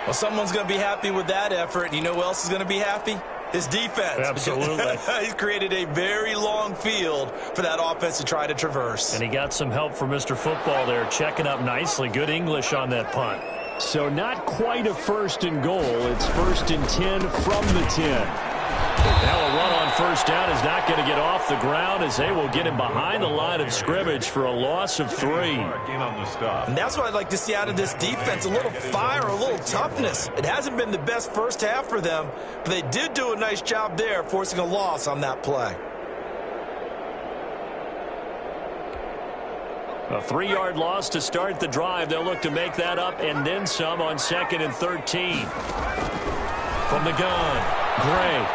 Well, someone's going to be happy with that effort. And you know who else is going to be happy? His defense. Absolutely. He's created a very long field for that offense to try to traverse. And he got some help from Mr. Football there, checking up nicely. Good English on that punt. So not quite a 1st and goal. It's 1st and 10 from the 10. Now a run on 1st down is not going to get off the ground as they will get him behind the line of scrimmage for a loss of 3. And that's what I'd like to see out of this defense, a little fire, a little toughness. It hasn't been the best first half for them, but they did do a nice job there, forcing a loss on that play. A 3-yard loss to start the drive. They'll look to make that up and then some on 2nd and 13. From the gun, Gray.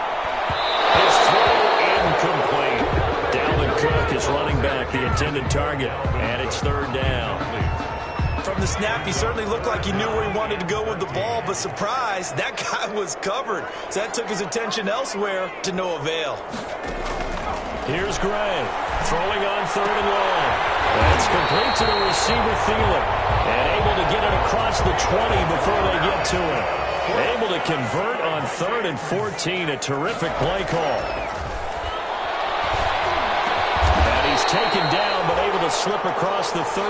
His throw incomplete. Dalvin Cook is running back, the intended target, and it's 3rd down. From the snap, he certainly looked like he knew where he wanted to go with the ball, but surprise, that guy was covered. So that took his attention elsewhere to no avail. Here's Gray, throwing on 3rd and long. That's complete to the receiver, Thielen, and able to get it across the 20 before they get to it. Able to convert on 3rd and 14, a terrific play call. And he's taken down, but able to slip across the 35.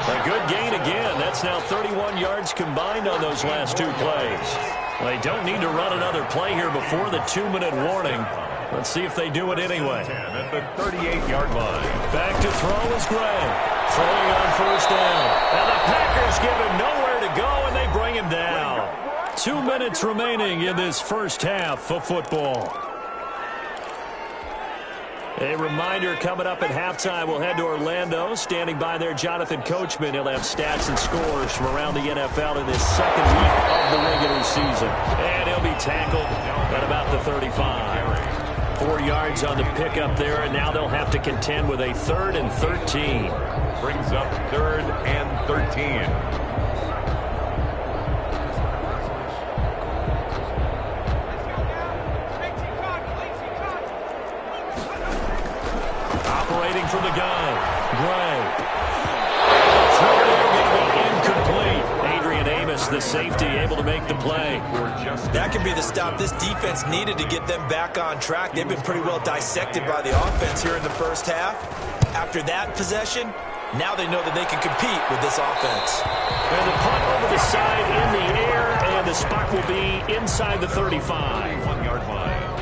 A good gain again. That's now 31 yards combined on those last 2 plays. Well, they don't need to run another play here before the 2-minute warning. Let's see if they do it anyway. At the 38-yard line. Back to throw is Gray. Throwing on 1st down. And the Packers give him nowhere to go, and they bring him down. 2 minutes remaining in this first half of football. A reminder coming up at halftime, we'll head to Orlando. Standing by there, Jonathan Coachman. He'll have stats and scores from around the NFL in this 2nd week of the regular season. And he'll be tackled at about the 35. 4 yards on the pickup there, and now they'll have to contend with a 3rd and 13. Brings up 3rd and 13. Operating from the gun, Gray. Throw there, going to be incomplete. Adrian Amos the safety able to make the play. That could be the stop this defense needed to get them back on track. They've been pretty well dissected by the offense here in the first half. After that possession, now they know that they can compete with this offense. And the punt over the side in the air, and the spot will be inside the 35. 1-yard line.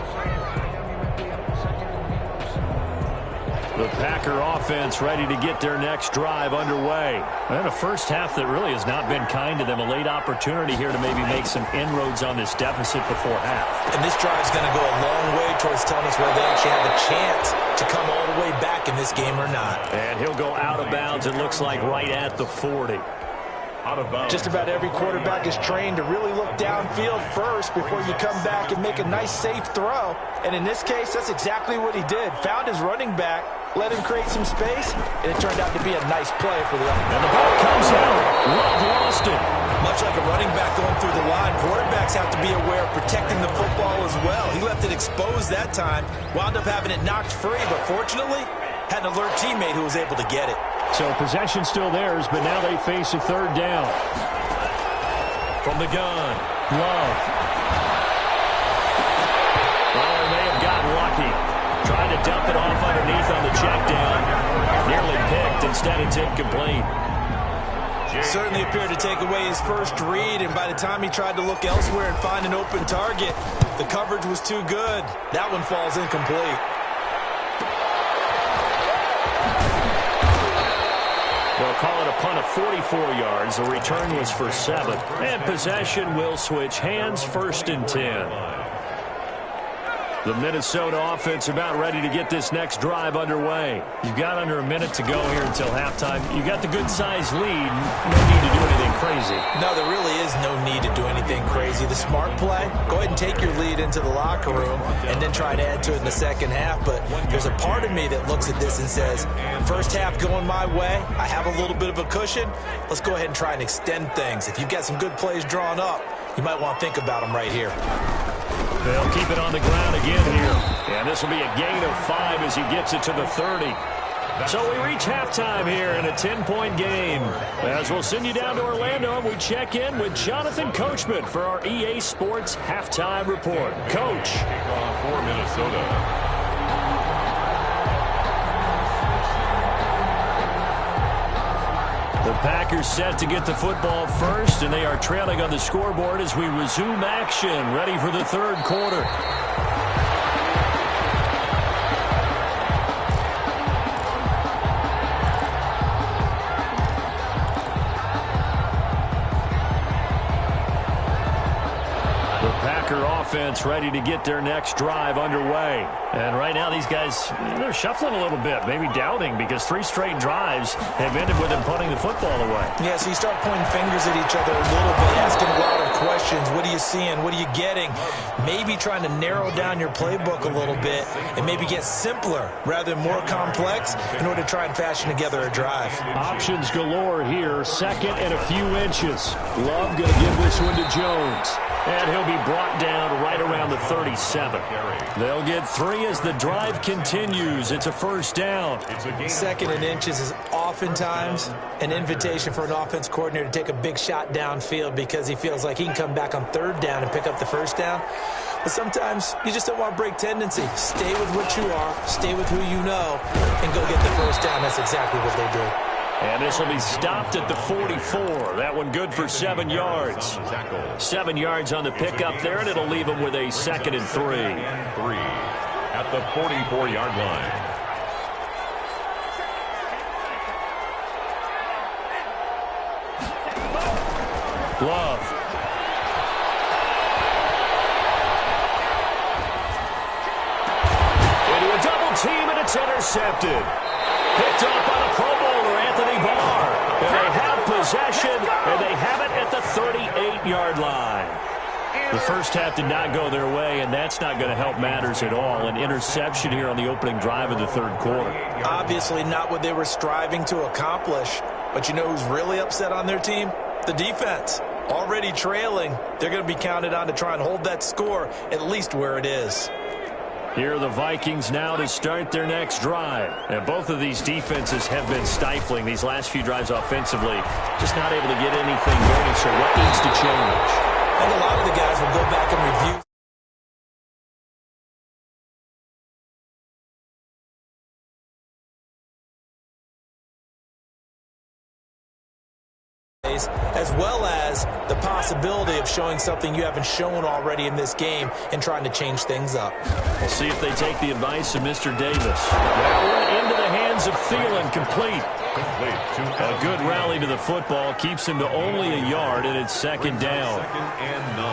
The Packer offense ready to get their next drive underway. And a first half that really has not been kind to them. A late opportunity here to maybe make some inroads on this deficit before half. And this drive is going to go a long way towards telling us whether they actually have a chance to come all the way back in this game or not. And he'll go out of bounds, it looks like, right at the 40. Out of bounds. Just about every quarterback is trained to really look downfield first before you come back and make a nice, safe throw. And in this case, that's exactly what he did. Found his running back, let him create some space, and it turned out to be a nice play for the offense. And the ball comes out. Love lost it. Much like a running back going through the line, quarterbacks have to be aware of protecting the football as well. He left it exposed that time, wound up having it knocked free, but fortunately, had an alert teammate who was able to get it. So possession still theirs, but now they face a third down. From the gun, Love. Well, they may have gotten lucky. Trying to dump it off underneath on the check down. Nearly picked. Instead, it's incomplete. Certainly appeared to take away his first read, and by the time he tried to look elsewhere and find an open target, the coverage was too good. That one falls incomplete. They'll call it a punt of 44 yards. The return was for 7. And possession will switch hands, 1st and 10. The Minnesota offense about ready to get this next drive underway. You've got under a minute to go here until halftime. You've got the good-sized lead. No need to do anything crazy. No, there really is no need to do anything crazy. The smart play, go ahead and take your lead into the locker room and then try to add to it in the second half. But there's a part of me that looks at this and says, first half going my way, I have a little bit of a cushion. Let's go ahead and try and extend things. If you've got some good plays drawn up, you might want to think about them right here. They'll keep it on the ground again here. And this will be a gain of 5 as he gets it to the 30. So we reach halftime here in a 10-point game. As we'll send you down to Orlando, and we check in with Jonathan Coachman for our EA Sports Halftime Report. Coach. Kickoff for Minnesota. The Packers set to get the football first, and they are trailing on the scoreboard as we resume action, ready for the third quarter. Offense ready to get their next drive underway. And right now these guys, they're shuffling a little bit, maybe doubting, because 3 straight drives have ended with them punting the football away. Yeah, so you start pointing fingers at each other a little bit, asking louder questions. What are you seeing? What are you getting? Maybe trying to narrow down your playbook a little bit and maybe get simpler rather than more complex in order to try and fashion together a drive. Options galore here. 2nd and a few inches. Love going to give this one to Jones. And he'll be brought down right around the 37. They'll get 3 as the drive continues. It's a first down. 2nd and inches is oftentimes an invitation for an offense coordinator to take a big shot downfield because he feels like he can come back on 3rd down and pick up the first down. But sometimes you just don't want to break tendency. Stay with what you are, stay with who you know, and go get the first down. That's exactly what they did. And this will be stopped at the 44. That one good for 7 yards. 7 yards on the pickup there, and it'll leave them with a 2nd and 3. At the 44-yard line. Love. Into a double team, and it's intercepted. Picked up by the Pro Bowler, Anthony Barr. And they have possession, and they have it at the 38-yard line. The first half did not go their way, and that's not going to help matters at all. An interception here on the opening drive of the third quarter. Obviously not what they were striving to accomplish. But you know who's really upset on their team? The defense. Already trailing. They're going to be counted on to try and hold that score at least where it is. Here are the Vikings now to start their next drive. And both of these defenses have been stifling these last few drives offensively. Just not able to get anything going. So what needs to change? I think a lot of the guys will go back and review as well as the possibility of showing something you haven't shown already in this game and trying to change things up. We'll see if they take the advice of Mr. Davis. That went into the hands of Thielen, complete. A good rally to the football keeps him to only a yard, and it's second down. 2nd and 9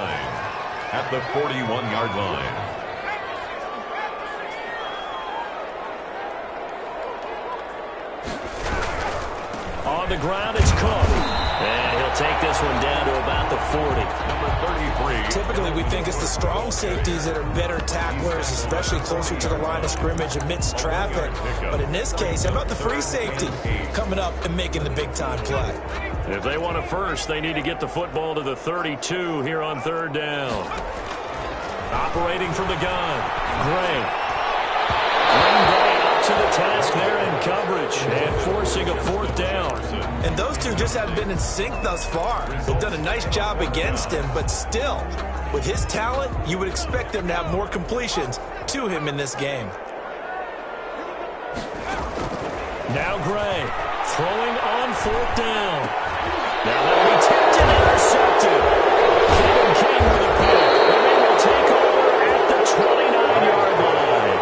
at the 41-yard line. On the ground, it's Cook. And he'll take this one down to about the 40. Number 33. Typically, we think it's the strong safeties that are better tacklers, especially closer to the line of scrimmage amidst traffic. But in this case, how about the free safety coming up and making the big-time play? If they want a first, they need to get the football to the 32 here on third down. Operating from the gun, Gray. Up to the task there in coverage and forcing a fourth down. And those two just haven't been in sync thus far. They've done a nice job against him, but still, with his talent, you would expect them to have more completions to him in this game. Now Gray throwing on fourth down. Now that'll be tipped and intercepted. Kevin King with a pick. And they will take over at the 29-yard line.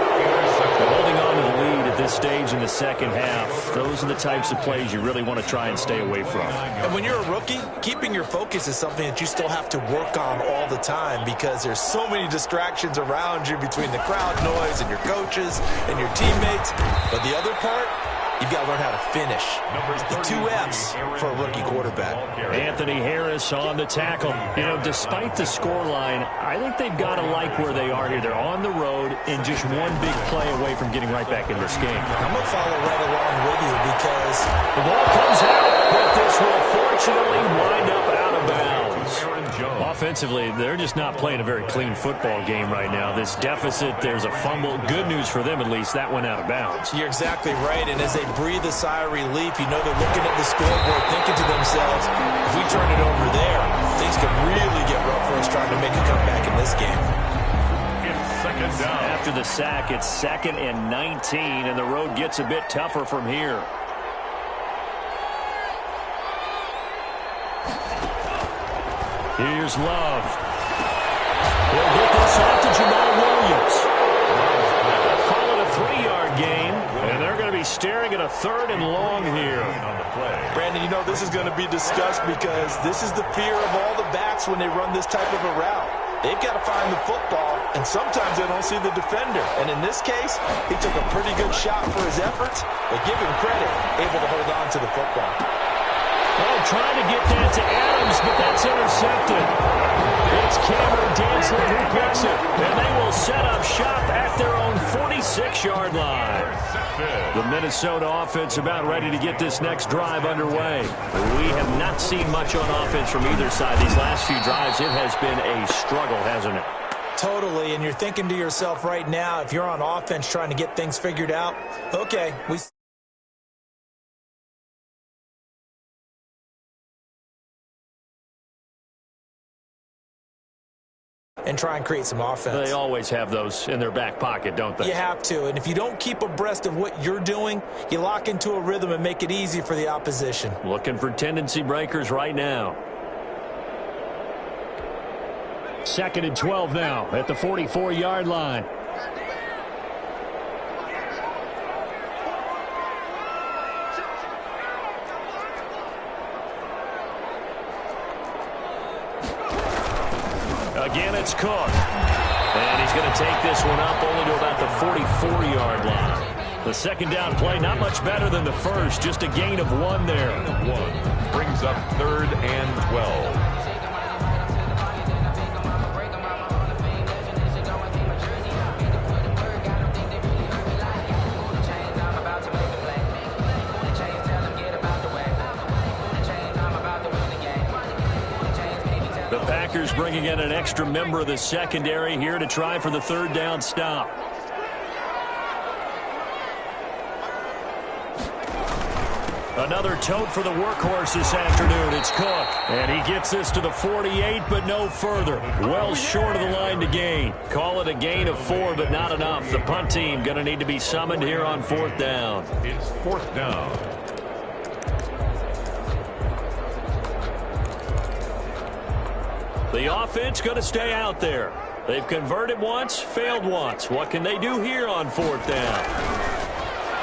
Holding on to the lead at this stage in the second half. Those are the types of plays you really want to try and stay away from. And when you're a rookie, keeping your focus is something that you still have to work on all the time because there's so many distractions around you between the crowd noise and your coaches and your teammates. But the other part, you've got to learn how to finish. The 2 F's for a rookie quarterback. Anthony Harris on the tackle. You know, despite the scoreline, I think they've got to like where they are here. They're on the road and just one big play away from getting right back in this game. I'm going to follow right along with you because the ball comes out, but this will fortunately wind up out of bounds. Offensively, they're just not playing a very clean football game right now. This deficit, there's a fumble. Good news for them, at least. That went out of bounds. You're exactly right, and as they breathe a sigh of relief, you know they're looking at the scoreboard, thinking to themselves, if we turn it over there, things could really get rough for us trying to make a comeback in this game. It's second down. After the sack, it's 2nd and 19, and the road gets a bit tougher from here. Here's Love. He'll get this off to Jamal Williams. Call it a 3-yard gain, and they're going to be staring at a 3rd and long here. Brandon, you know this is going to be discussed because this is the fear of all the backs when they run this type of a route. They've got to find the football, and sometimes they don't see the defender. And in this case, he took a pretty good shot for his efforts, but give him credit, able to hold on to the football. Oh, trying to get that to Adams, but that's intercepted. It's Cameron Dantzler who picks it, and they will set up shop at their own 46-yard line. The Minnesota offense about ready to get this next drive underway. We have not seen much on offense from either side. These last few drives, it has been a struggle, hasn't it? Totally, and you're thinking to yourself right now, if you're on offense trying to get things figured out, okay, and try and create some offense. They always have those in their back pocket, don't they? You have to, and if you don't keep abreast of what you're doing, you lock into a rhythm and make it easy for the opposition. Looking for tendency breakers right now. 2nd and 12 now at the 44-yard line. Again, it's Cook. And he's going to take this one up only to about the 44-yard line. The second down play, not much better than the first, just a gain of 1 there. 1 brings up 3rd and 12. Packers bringing in an extra member of the secondary here to try for the 3rd down stop. Another tote for the workhorse this afternoon. It's Cook. And he gets this to the 48, but no further. Well short of the line to gain. Call it a gain of 4, but not enough. The punt team going to need to be summoned here on 4th down. It's 4th down. The offense going to stay out there. They've converted once, failed once. What can they do here on 4th down?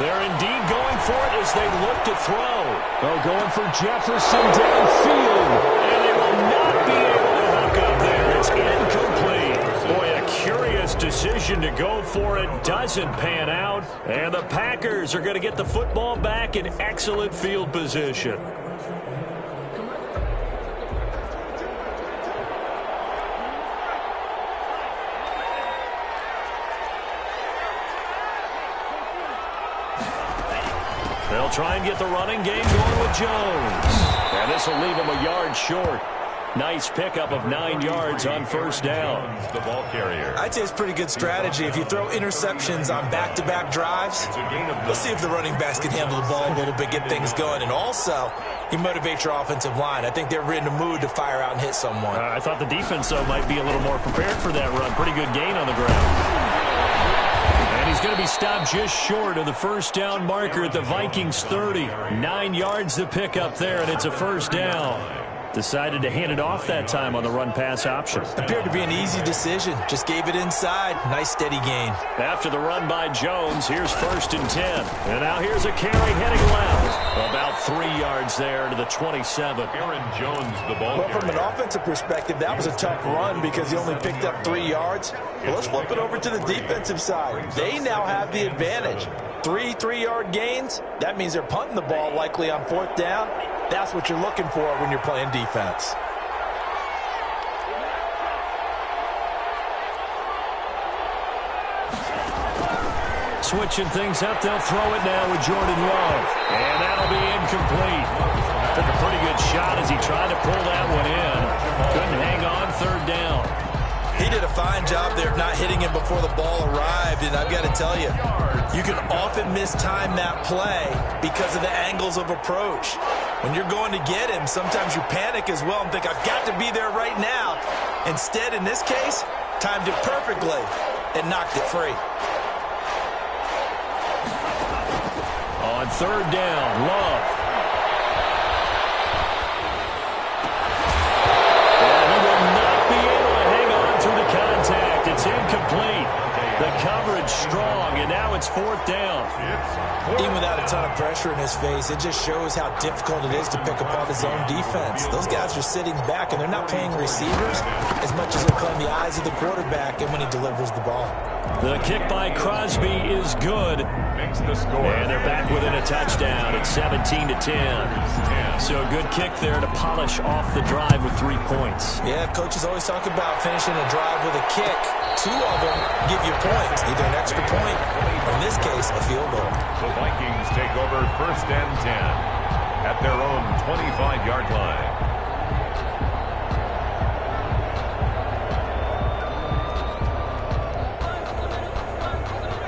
They're indeed going for it as they look to throw. Oh, going for Jefferson downfield. And they will not be able to hook up there. It's incomplete. Boy, a curious decision to go for it. Doesn't pan out. And the Packers are going to get the football back in excellent field position. They'll try and get the running game going with Jones. And this will leave him a yard short. Nice pickup of 9 yards on 1st down. The ball carrier. I'd say it's pretty good strategy. If you throw interceptions on back-to-back drives, let's see if the running backs can handle the ball a little bit, get things going. And also, you motivate your offensive line. I think they're in the mood to fire out and hit someone. I thought the defense, though, might be a little more prepared for that run. Pretty good gain on the ground. And he's going to be stopped just short of the 1st down marker at the Vikings 30. 9 yards to pick up there, and it's a 1st down. Decided to hand it off that time on the run-pass option. Appeared to be an easy decision. Just gave it inside. Nice steady gain. After the run by Jones, here's 1st and 10. And now here's a carry heading left. About 3 yards there to the 27. Aaron Jones, the ball Well, carrier. from an offensive perspective, that was a tough run because he only picked up 3 yards. Well, let's flip it over to the defensive side. They now have the advantage. 3 3-yard gains. That means they're punting the ball likely on 4th down. That's what you're looking for when you're playing defense. Switching things up, they'll throw it now with Jordan Love. And that'll be incomplete. Took a pretty good shot as he tried to pull that one in. Couldn't hang on 3rd down. He did a fine job there of not hitting him before the ball arrived, and I've got to tell you, you can often mistime that play because of the angles of approach. When you're going to get him, sometimes you panic as well and think, I've got to be there right now. Instead, in this case, timed it perfectly and knocked it free. On 3rd down, Love. And he will not be able to hang on to the contact. It's incomplete. The coverage strong, and now it's 4th down. Even without a ton of pressure in his face, it just shows how difficult it is to pick apart his own defense. Those guys are sitting back, and they're not playing receivers as much as they're playing the eyes of the quarterback and when he delivers the ball. The kick by Crosby is good. Makes the score. And they're back within a touchdown at 17-10. So a good kick there to polish off the drive with 3 points. Yeah, coaches always talk about finishing a drive with a kick. 2 of them give you points, either an extra point or, in this case, a field goal. The Vikings take over 1st and 10 at their own 25-yard line.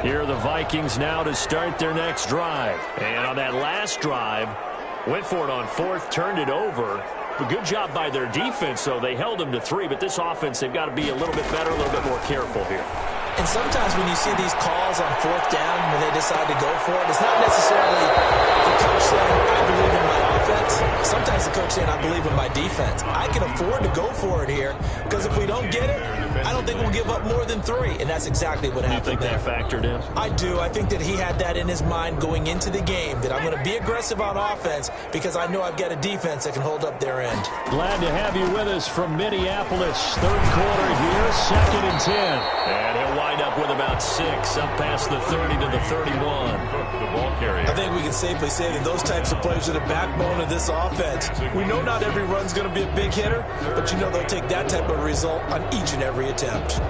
Here are the Vikings now to start their next drive. And on that last drive, went for it on 4th, turned it over. A good job by their defense, though. They held them to 3, but this offense, they've got to be a little bit better, a little bit more careful here. And sometimes when you see these calls on 4th down, when they decide to go for it, it's not necessarily the coach saying, I believe in my offense. Sometimes the coach saying, I believe in my defense. I can afford to go for it here because if we don't get it, I don't think we'll give up more than 3. And that's exactly what happened there. You think that factored in? I do. I think that he had that in his mind going into the game, that I'm going to be aggressive on offense because I know I've got a defense that can hold up their end. Glad to have you with us from Minneapolis. 3rd quarter here, 2nd and 10. And he'll wind up with about 6, up past the 30 to the 31. The ball carrier. I think we can safely say that those types of plays are the backbone of this offense. We know not every run's going to be a big hitter, but you know they'll take that type of result on each and every attempt.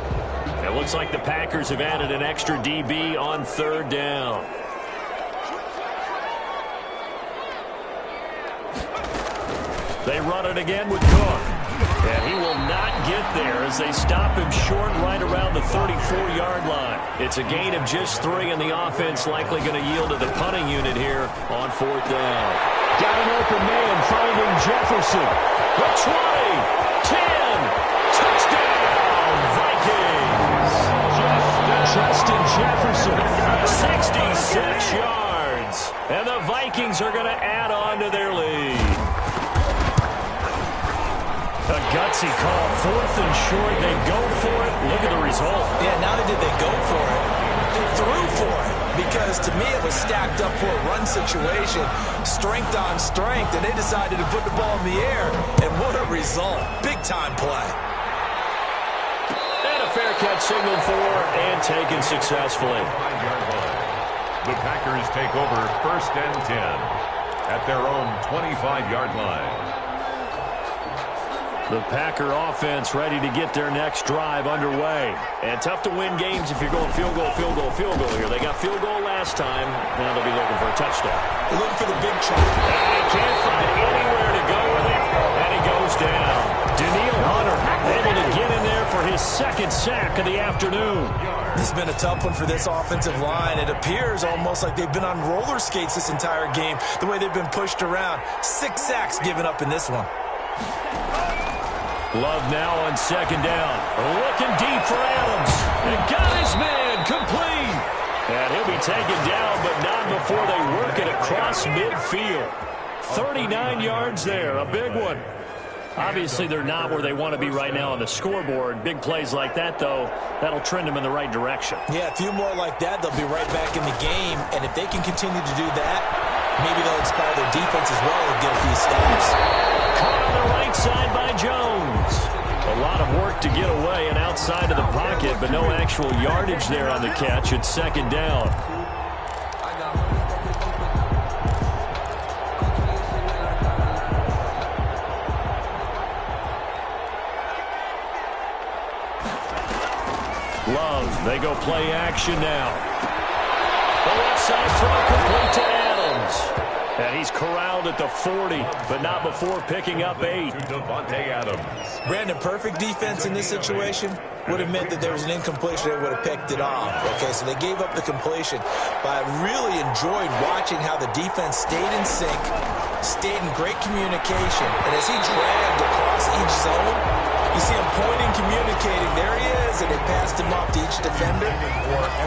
It looks like the Packers have added an extra DB on 3rd down. They run it again with Cook. And he will not get there as they stop him short right around the 34-yard line. It's a gain of just 3, and the offense likely going to yield to the punting unit here on 4th down. Got an open man finding Jefferson. The 20, 10, touchdown, Vikings. Justin Jefferson, 66 yards. And the Vikings are going to add on to their lead. A gutsy call, 4th and short. They go for it. Look at the result. Yeah, not only did they go for it, they threw for it. Because to me, it was stacked up for a run situation, strength on strength, and they decided to put the ball in the air. And what a result. Big-time play. And a fair catch signaled for and taken successfully. The Packers take over 1st and 10 at their own 25-yard line. The Packer offense ready to get their next drive underway. And tough to win games if you're going field goal here. They got field goal last time. Now they'll be looking for a touchdown. They're looking for the big try. They can't find anywhere to go with it. And he goes down. Daniil Hunter able to get in there for his 2nd sack of the afternoon. This has been a tough one for this offensive line. It appears almost like they've been on roller skates this entire game, the way they've been pushed around. 6 sacks given up in this one. Love now on 2nd down. Looking deep for Adams. And got his man complete. And he'll be taken down, but not before they work it across midfield. 39 yards there, a big one. Obviously, they're not where they want to be right now on the scoreboard. Big plays like that, though, that'll trend them in the right direction. Yeah, a few more like that, they'll be right back in the game. And if they can continue to do that, maybe they'll inspire their defense as well and get a few stops. Caught on the right side by Jones. A lot of work to get away and outside of the pocket, but no actual yardage there on the catch. It's 2nd down. Love, they go play action now. The left side throw complete to Adams. And he's corralled at the 40, but not before picking up 8. Devontae Adams. Brandon, perfect defense in this situation would have meant that there was an incompletion that would have picked it off. Okay, so they gave up the completion. But I really enjoyed watching how the defense stayed in sync, stayed in great communication. And as he dragged across each zone, you see him pointing, communicating. There he is, and they passed him off to each defender.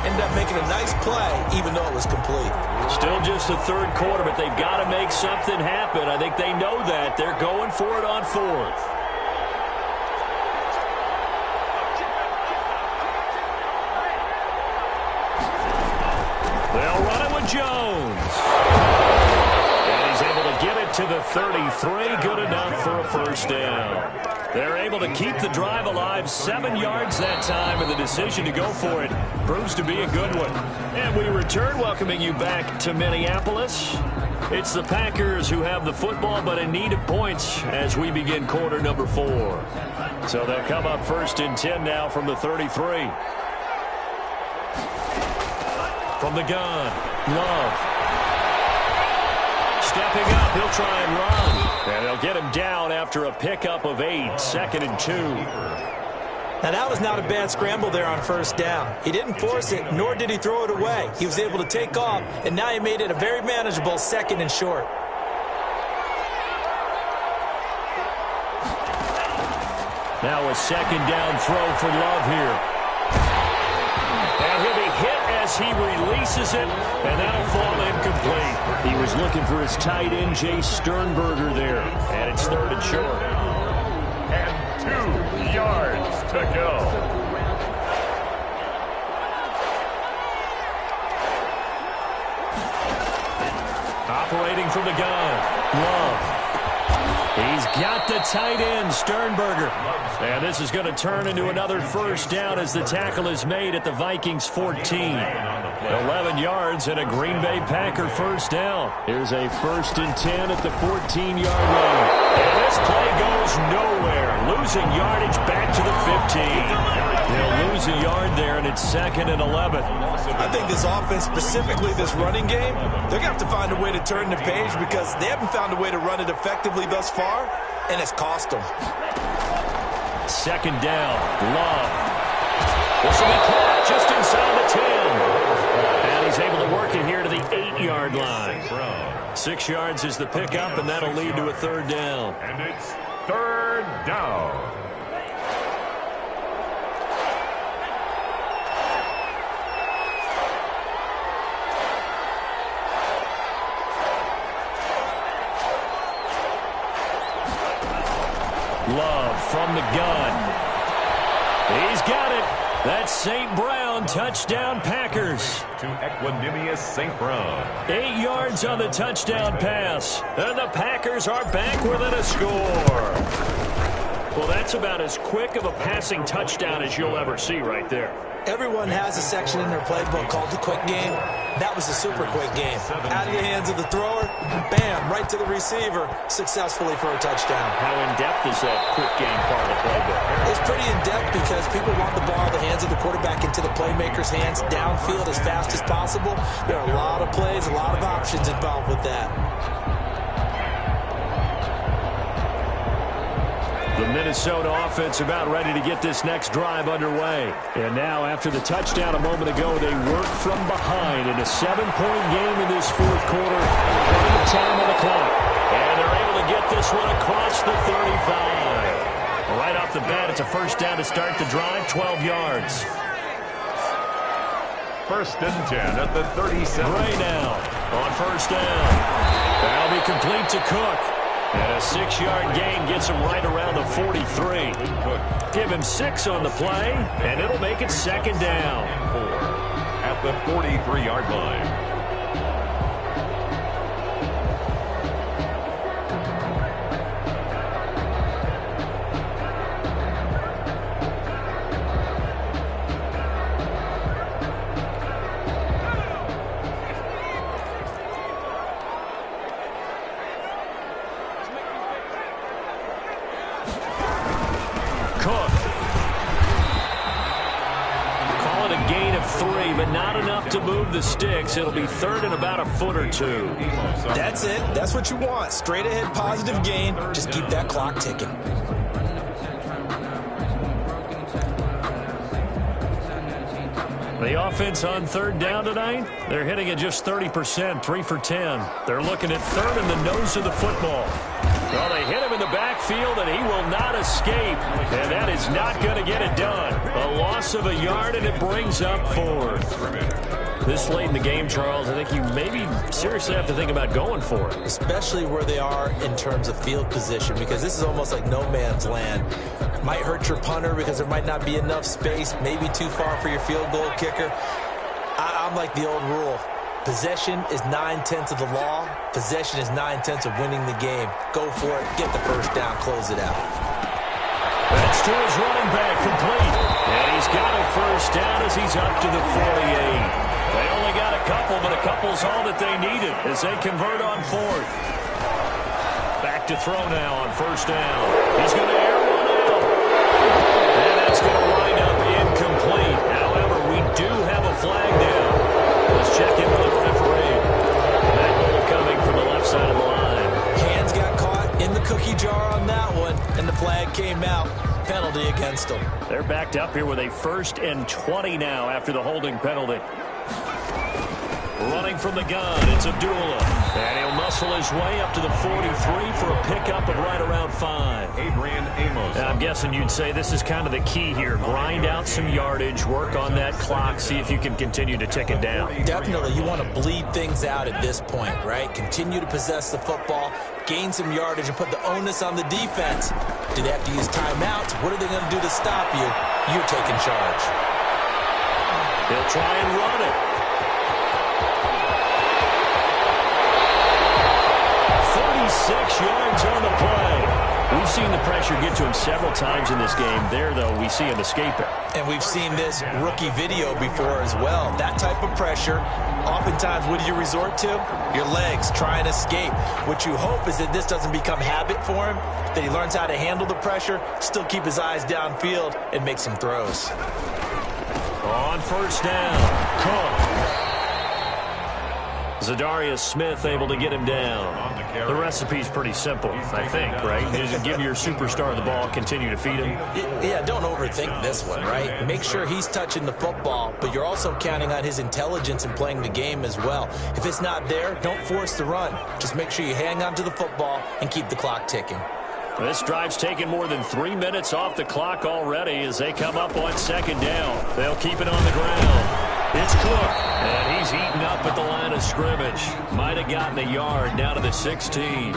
Ended up making a nice play, even though it was complete. Still just the 3rd quarter, but they've got to make something happen. I think they know that. They're going for it on 4th. They'll run it with Jones. And he's able to get it to the 33. Good enough for a 1st down. They're able to keep the drive alive, 7 yards that time, and the decision to go for it proves to be a good one. And we return, welcoming you back to Minneapolis. It's the Packers who have the football, but in need of points as we begin quarter number 4. So they'll come up 1st and 10 now from the 33. From the gun, Love. Stepping up, he'll try and run. And they'll get him down after a pickup of 8, 2nd and 2. Now, that was not a bad scramble there on 1st down. He didn't force it, nor did he throw it away. He was able to take off, and now he made it a very manageable 2nd and short. Now a 2nd down throw for Love here. And he'll be hit as he releases it, and that'll fall incomplete. He was looking for his tight end, Jay Sternberger there, and it's 3rd and short. And 2 yards to go. Operating from the gun, Love. He's got the tight end, Sternberger. And this is going to turn into another 1st down as the tackle is made at the Vikings 14. 11 yards and a Green Bay Packer 1st down. Here's a 1st and 10 at the 14-yard line. And this play goes nowhere. Losing yardage back to the 15. They'll lose a yard there, and it's 2nd and 11. I think this offense, specifically this running game, they're going to have to find a way to turn the page because they haven't found a way to run it effectively thus far, and it's cost them. 2nd down, Love. This will be caught just inside the 10. And he's able to work it here to the 8-yard line. 6 yards is the pickup, and that'll lead to a third down. And it's third down. Love from the gun. He's got it. That's St. Brown, touchdown Packers. To Equanimous St. Brown. 8 yards on the touchdown pass. And the Packers are back within a score. Well, that's about as quick of a passing touchdown as you'll ever see right there. Everyone has a section in their playbook called the quick game. That was a super quick game. Out of the hands of the thrower, bam, right to the receiver, successfully for a touchdown. How in-depth is that quick game part of the playbook? It's pretty in-depth because people want the ball in the hands of the quarterback into the playmaker's hands, downfield as fast as possible. There are a lot of plays, a lot of options involved with that. The Minnesota offense about ready to get this next drive underway. And now, after the touchdown a moment ago, they work from behind in a 7-point game in this fourth quarter. Plenty of time on the clock. And they're able to get this one across the 35. Right off the bat, it's a first down to start the drive, 12 yards. First and 10 at the 37. Gray now on first down. That'll be complete to Cook. And a 6-yard gain gets him right around the 43. Give him 6 on the play, and it'll make it second down. 4 at the 43-yard line. To move the sticks, it'll be third and about a foot or two. That's it. That's what you want. Straight ahead, positive gain. Just keep that clock ticking. The offense on third down tonight, they're hitting at just 30%, 3 for 10. They're looking at third in the nose of the football. Well, they hit him in the backfield, and he will not escape. And that is not going to get it done. A loss of a yard, and it brings up fourth. This late in the game, Charles, I think you maybe seriously have to think about going for it. Especially where they are in terms of field position, because this is almost like no man's land. Might hurt your punter because there might not be enough space, maybe too far for your field goal kicker. I'm like the old rule. Possession is 9/10 of the law. Possession is 9/10 of winning the game. Go for it. Get the first down. Close it out. That's to his running back, complete. And he's got a first down as he's up to the 48. They only got a couple, but a couple's all that they needed as they convert on fourth. Back to throw now on first down. He's going to air one out. And that's going to wind up incomplete. However, we do have a flag down. Let's check in with the referee. That goal coming from the left side of the line. Hands got caught in the cookie jar on that one, and the flag came out. Penalty against them. They're backed up here with a 1st and 20 now after the holding penalty. Running from the gun, it's Abdullah. And he'll muscle his way up to the 43 for a pickup of right around 5. Adrian Amos. And I'm guessing you'd say this is kind of the key here. Grind out some yardage, work on that clock, see if you can continue to tick it down. Definitely. You want to bleed things out at this point, right? Continue to possess the football, gain some yardage, and put the onus on the defense. Do they have to use timeouts? What are they going to do to stop you? You're taking charge. They'll try and run it. 36 yards on the play. We've seen the pressure get to him several times in this game. There, though, we see him escape it. And we've seen this rookie video before as well. That type of pressure, oftentimes, what do you resort to? Your legs, try and escape. What you hope is that this doesn't become habit for him, that he learns how to handle the pressure, still keep his eyes downfield, and make some throws. On first down, Cook. Zadarius Smith able to get him down. The recipe's pretty simple, I think, right? Just give your superstar the ball, continue to feed him. Yeah, don't overthink this one, right? Make sure he's touching the football, but you're also counting on his intelligence in playing the game as well. If it's not there, don't force the run. Just make sure you hang on to the football and keep the clock ticking. This drive's taken more than 3 minutes off the clock already as they come up on second down. They'll keep it on the ground. It's Cook, and he's eaten up at the line of scrimmage. Might have gotten a yard down to the 16.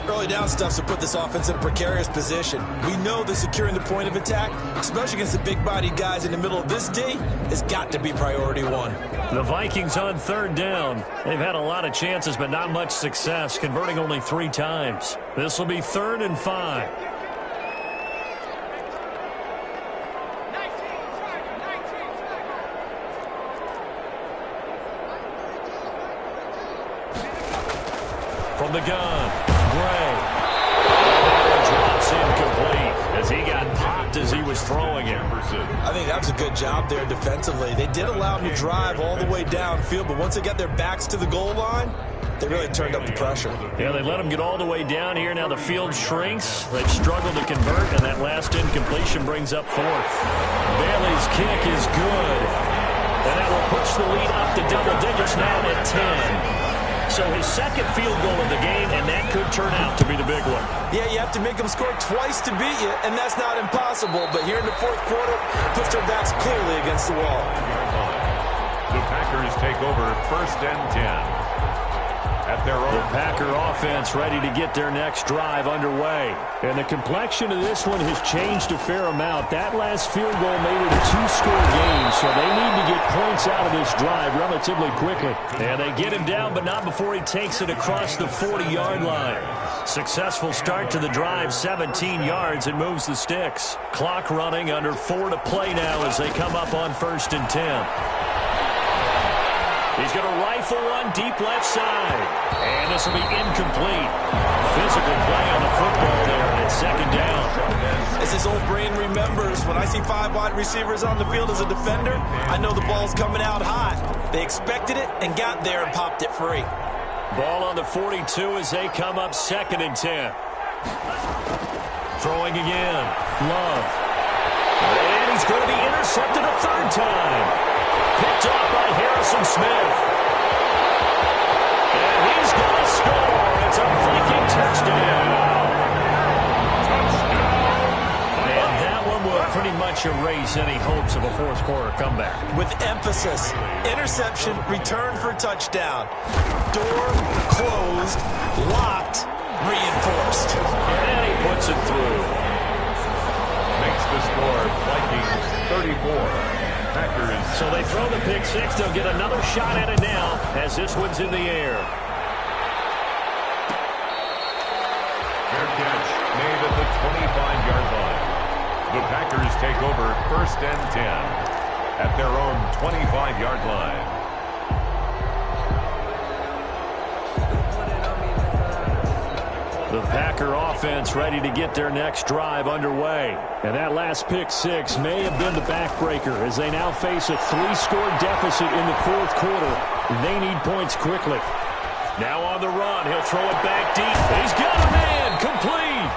Early down stuff to put this offense in a precarious position. We know that securing the point of attack, especially against the big-bodied guys in the middle of this D, has got to be priority one. The Vikings on third down. They've had a lot of chances, but not much success, converting only 3 times. This will be 3rd and 5. From the gun, Gray. Drops incomplete as he got popped as he was throwing it. I think that was a good job there defensively. They did allow him to drive all the way downfield, but once they got their backs to the goal line, they really turned up the pressure. Yeah, they let him get all the way down here. Now the field shrinks. They've struggled to convert, and that last incompletion brings up 4th. Bailey's kick is good. And that will push the lead up to double digits now at 10. So his second field goal of the game, and that could turn out to be the big one. Yeah, you have to make them score twice to beat you, and that's not impossible. But here in the 4th quarter, puts their backs clearly against the wall. The Packers take over 1st and 10. At their own. The Packer offense ready to get their next drive underway. And the complexion of this one has changed a fair amount. That last field goal made it a 2-score game, so they need to get points out of this drive relatively quickly. And they get him down, but not before he takes it across the 40-yard line. Successful start to the drive, 17 yards, and moves the sticks. Clock running, under 4 to play now as they come up on 1st and 10. He's going to rifle one deep left side. And this will be incomplete. Physical play on the football there, and it's 2nd down. As his old brain remembers, when I see 5 wide receivers on the field as a defender, I know the ball's coming out hot. They expected it and got there and popped it free. Ball on the 42 as they come up 2nd and 10. Throwing again. Love. And he's going to be intercepted a 3rd time. Picked off by Harrison Smith. And he's going to score. It's a Viking touchdown. And that one will pretty much erase any hopes of a 4th quarter comeback. With emphasis, interception, return for touchdown. Door closed, locked, reinforced. And he puts it through. Makes the score Vikings 34. Packers. So they throw the pick 6. They'll get another shot at it now as this one's in the air. Fair catch made at the 25-yard line. The Packers take over 1st and 10 at their own 25-yard line. The Packer offense ready to get their next drive underway. And that last pick 6 may have been the backbreaker as they now face a 3-score deficit in the 4th quarter. They need points quickly. Now on the run, he'll throw it back deep. He's got a man, complete.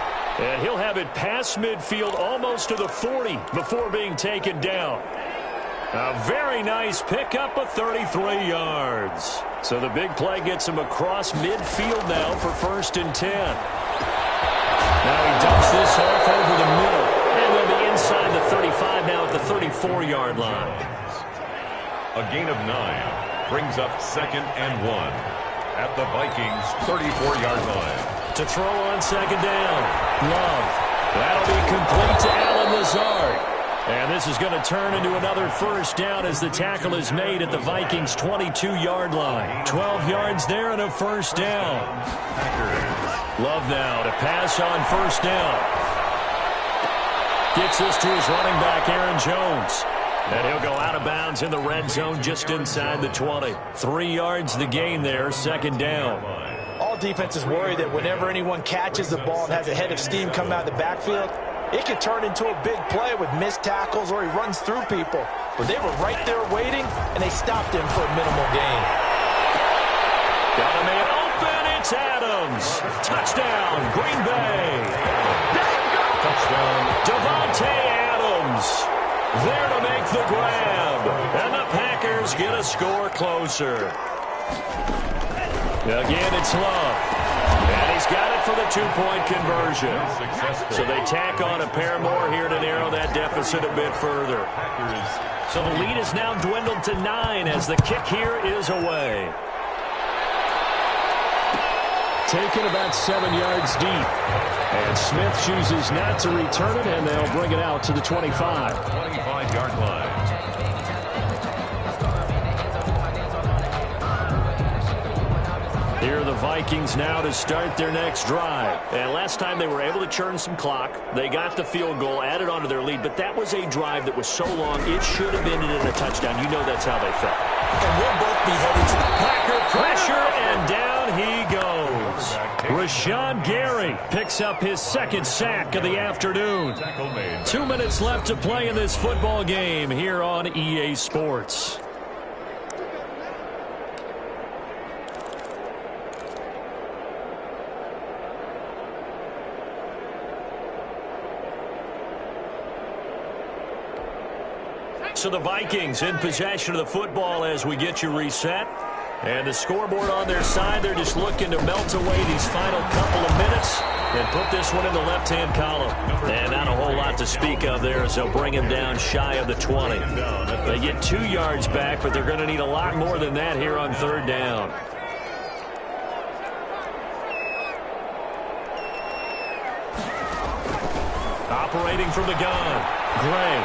And he'll have it past midfield almost to the 40 before being taken down. A very nice pickup of 33 yards. So the big play gets him across midfield now for 1st and 10. Now he dumps this off over the middle. And they'll be inside the 35 now at the 34-yard line. A gain of 9 brings up 2nd and 1 at the Vikings 34-yard line. To throw on 2nd down. Love. That'll be complete to Allen Lazard. And this is going to turn into another 1st down as the tackle is made at the Vikings' 22-yard line. 12 yards there and a 1st down. Love now to pass on 1st down. Gets this to his running back, Aaron Jones. And he'll go out of bounds in the red zone just inside the 20. 3 yards the gain there, 2nd down. All defenses worry that whenever anyone catches the ball and has a head of steam come out of the backfield, it can turn into a big play with missed tackles or he runs through people. But they were right there waiting, and they stopped him for a minimal gain. That's Adams. Touchdown, Green Bay. Touchdown. Devontae Adams there to make the grab. And the Packers get a score closer. Again, it's Love. And he's got it for the two-point conversion. So they tack on a pair more here to narrow that deficit a bit further. So the lead is now dwindled to 9 as the kick here is away. Taken about 7 yards deep. And Smith chooses not to return it, and they'll bring it out to the 25. 25-yard line. Here are the Vikings now to start their next drive. And last time they were able to churn some clock. They got the field goal, added onto their lead, but that was a drive that was so long, it should have ended in a touchdown. You know that's how they felt. And we'll both be headed to the Packer pressure, and down he goes. Rashawn Gary picks up his second sack of the afternoon. 2 minutes left to play in this football game here on EA Sports. So the Vikings in possession of the football as we get you reset. And the scoreboard on their side, they're just looking to melt away these final couple of minutes and put this one in the left-hand column. And not a whole lot to speak of there as they'll bring him down shy of the 20. They get 2 yards back, but they're going to need a lot more than that here on third down. Operating from the gun, Gray.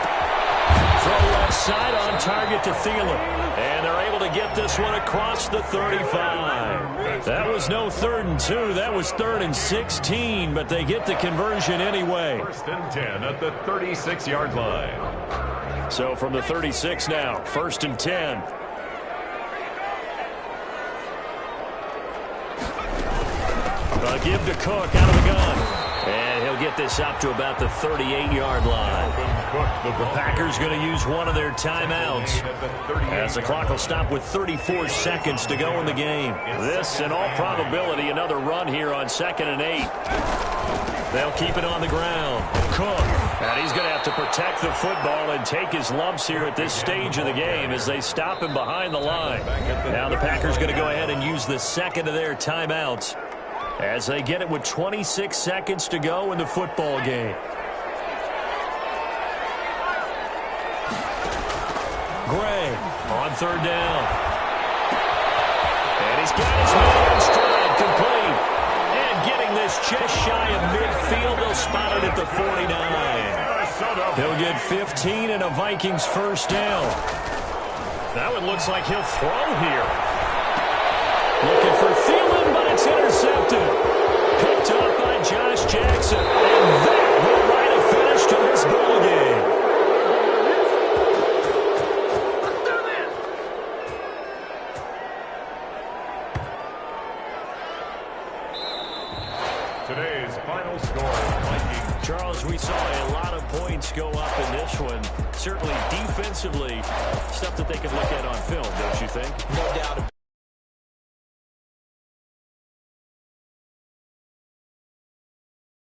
Throw left side on target to Thielen. And they're able to get this one across the 35. That was no 3rd and 2. That was 3rd and 16. But they get the conversion anyway. 1st and 10 at the 36-yard line. So from the 36 now, 1st and 10. A give to Cook out of the gun. And he'll get this up to about the 38-yard line. The Packers going to use one of their timeouts as the clock will stop with 34 seconds to go in the game. This, in all probability, another run here on 2nd and 8. They'll keep it on the ground. Cook. And he's going to have to protect the football and take his lumps here at this stage of the game as they stop him behind the line. Now the Packers going to go ahead and use the second of their timeouts as they get it with 26 seconds to go in the football game. Gray on 3rd down. And he's got his man in stride, complete. And getting this just shy of midfield, they'll spot it at the 49. He'll get 15 and a Vikings first down. That one looks like he'll throw here. Looking for Thielen, but it's intercepted. Picked up by Josh Jackson. And that will write a finish to this ball game. Today's final score, Vikings. Charles, we saw a lot of points go up in this one. Certainly defensively, stuff that they can look at on film, don't you think? No doubt.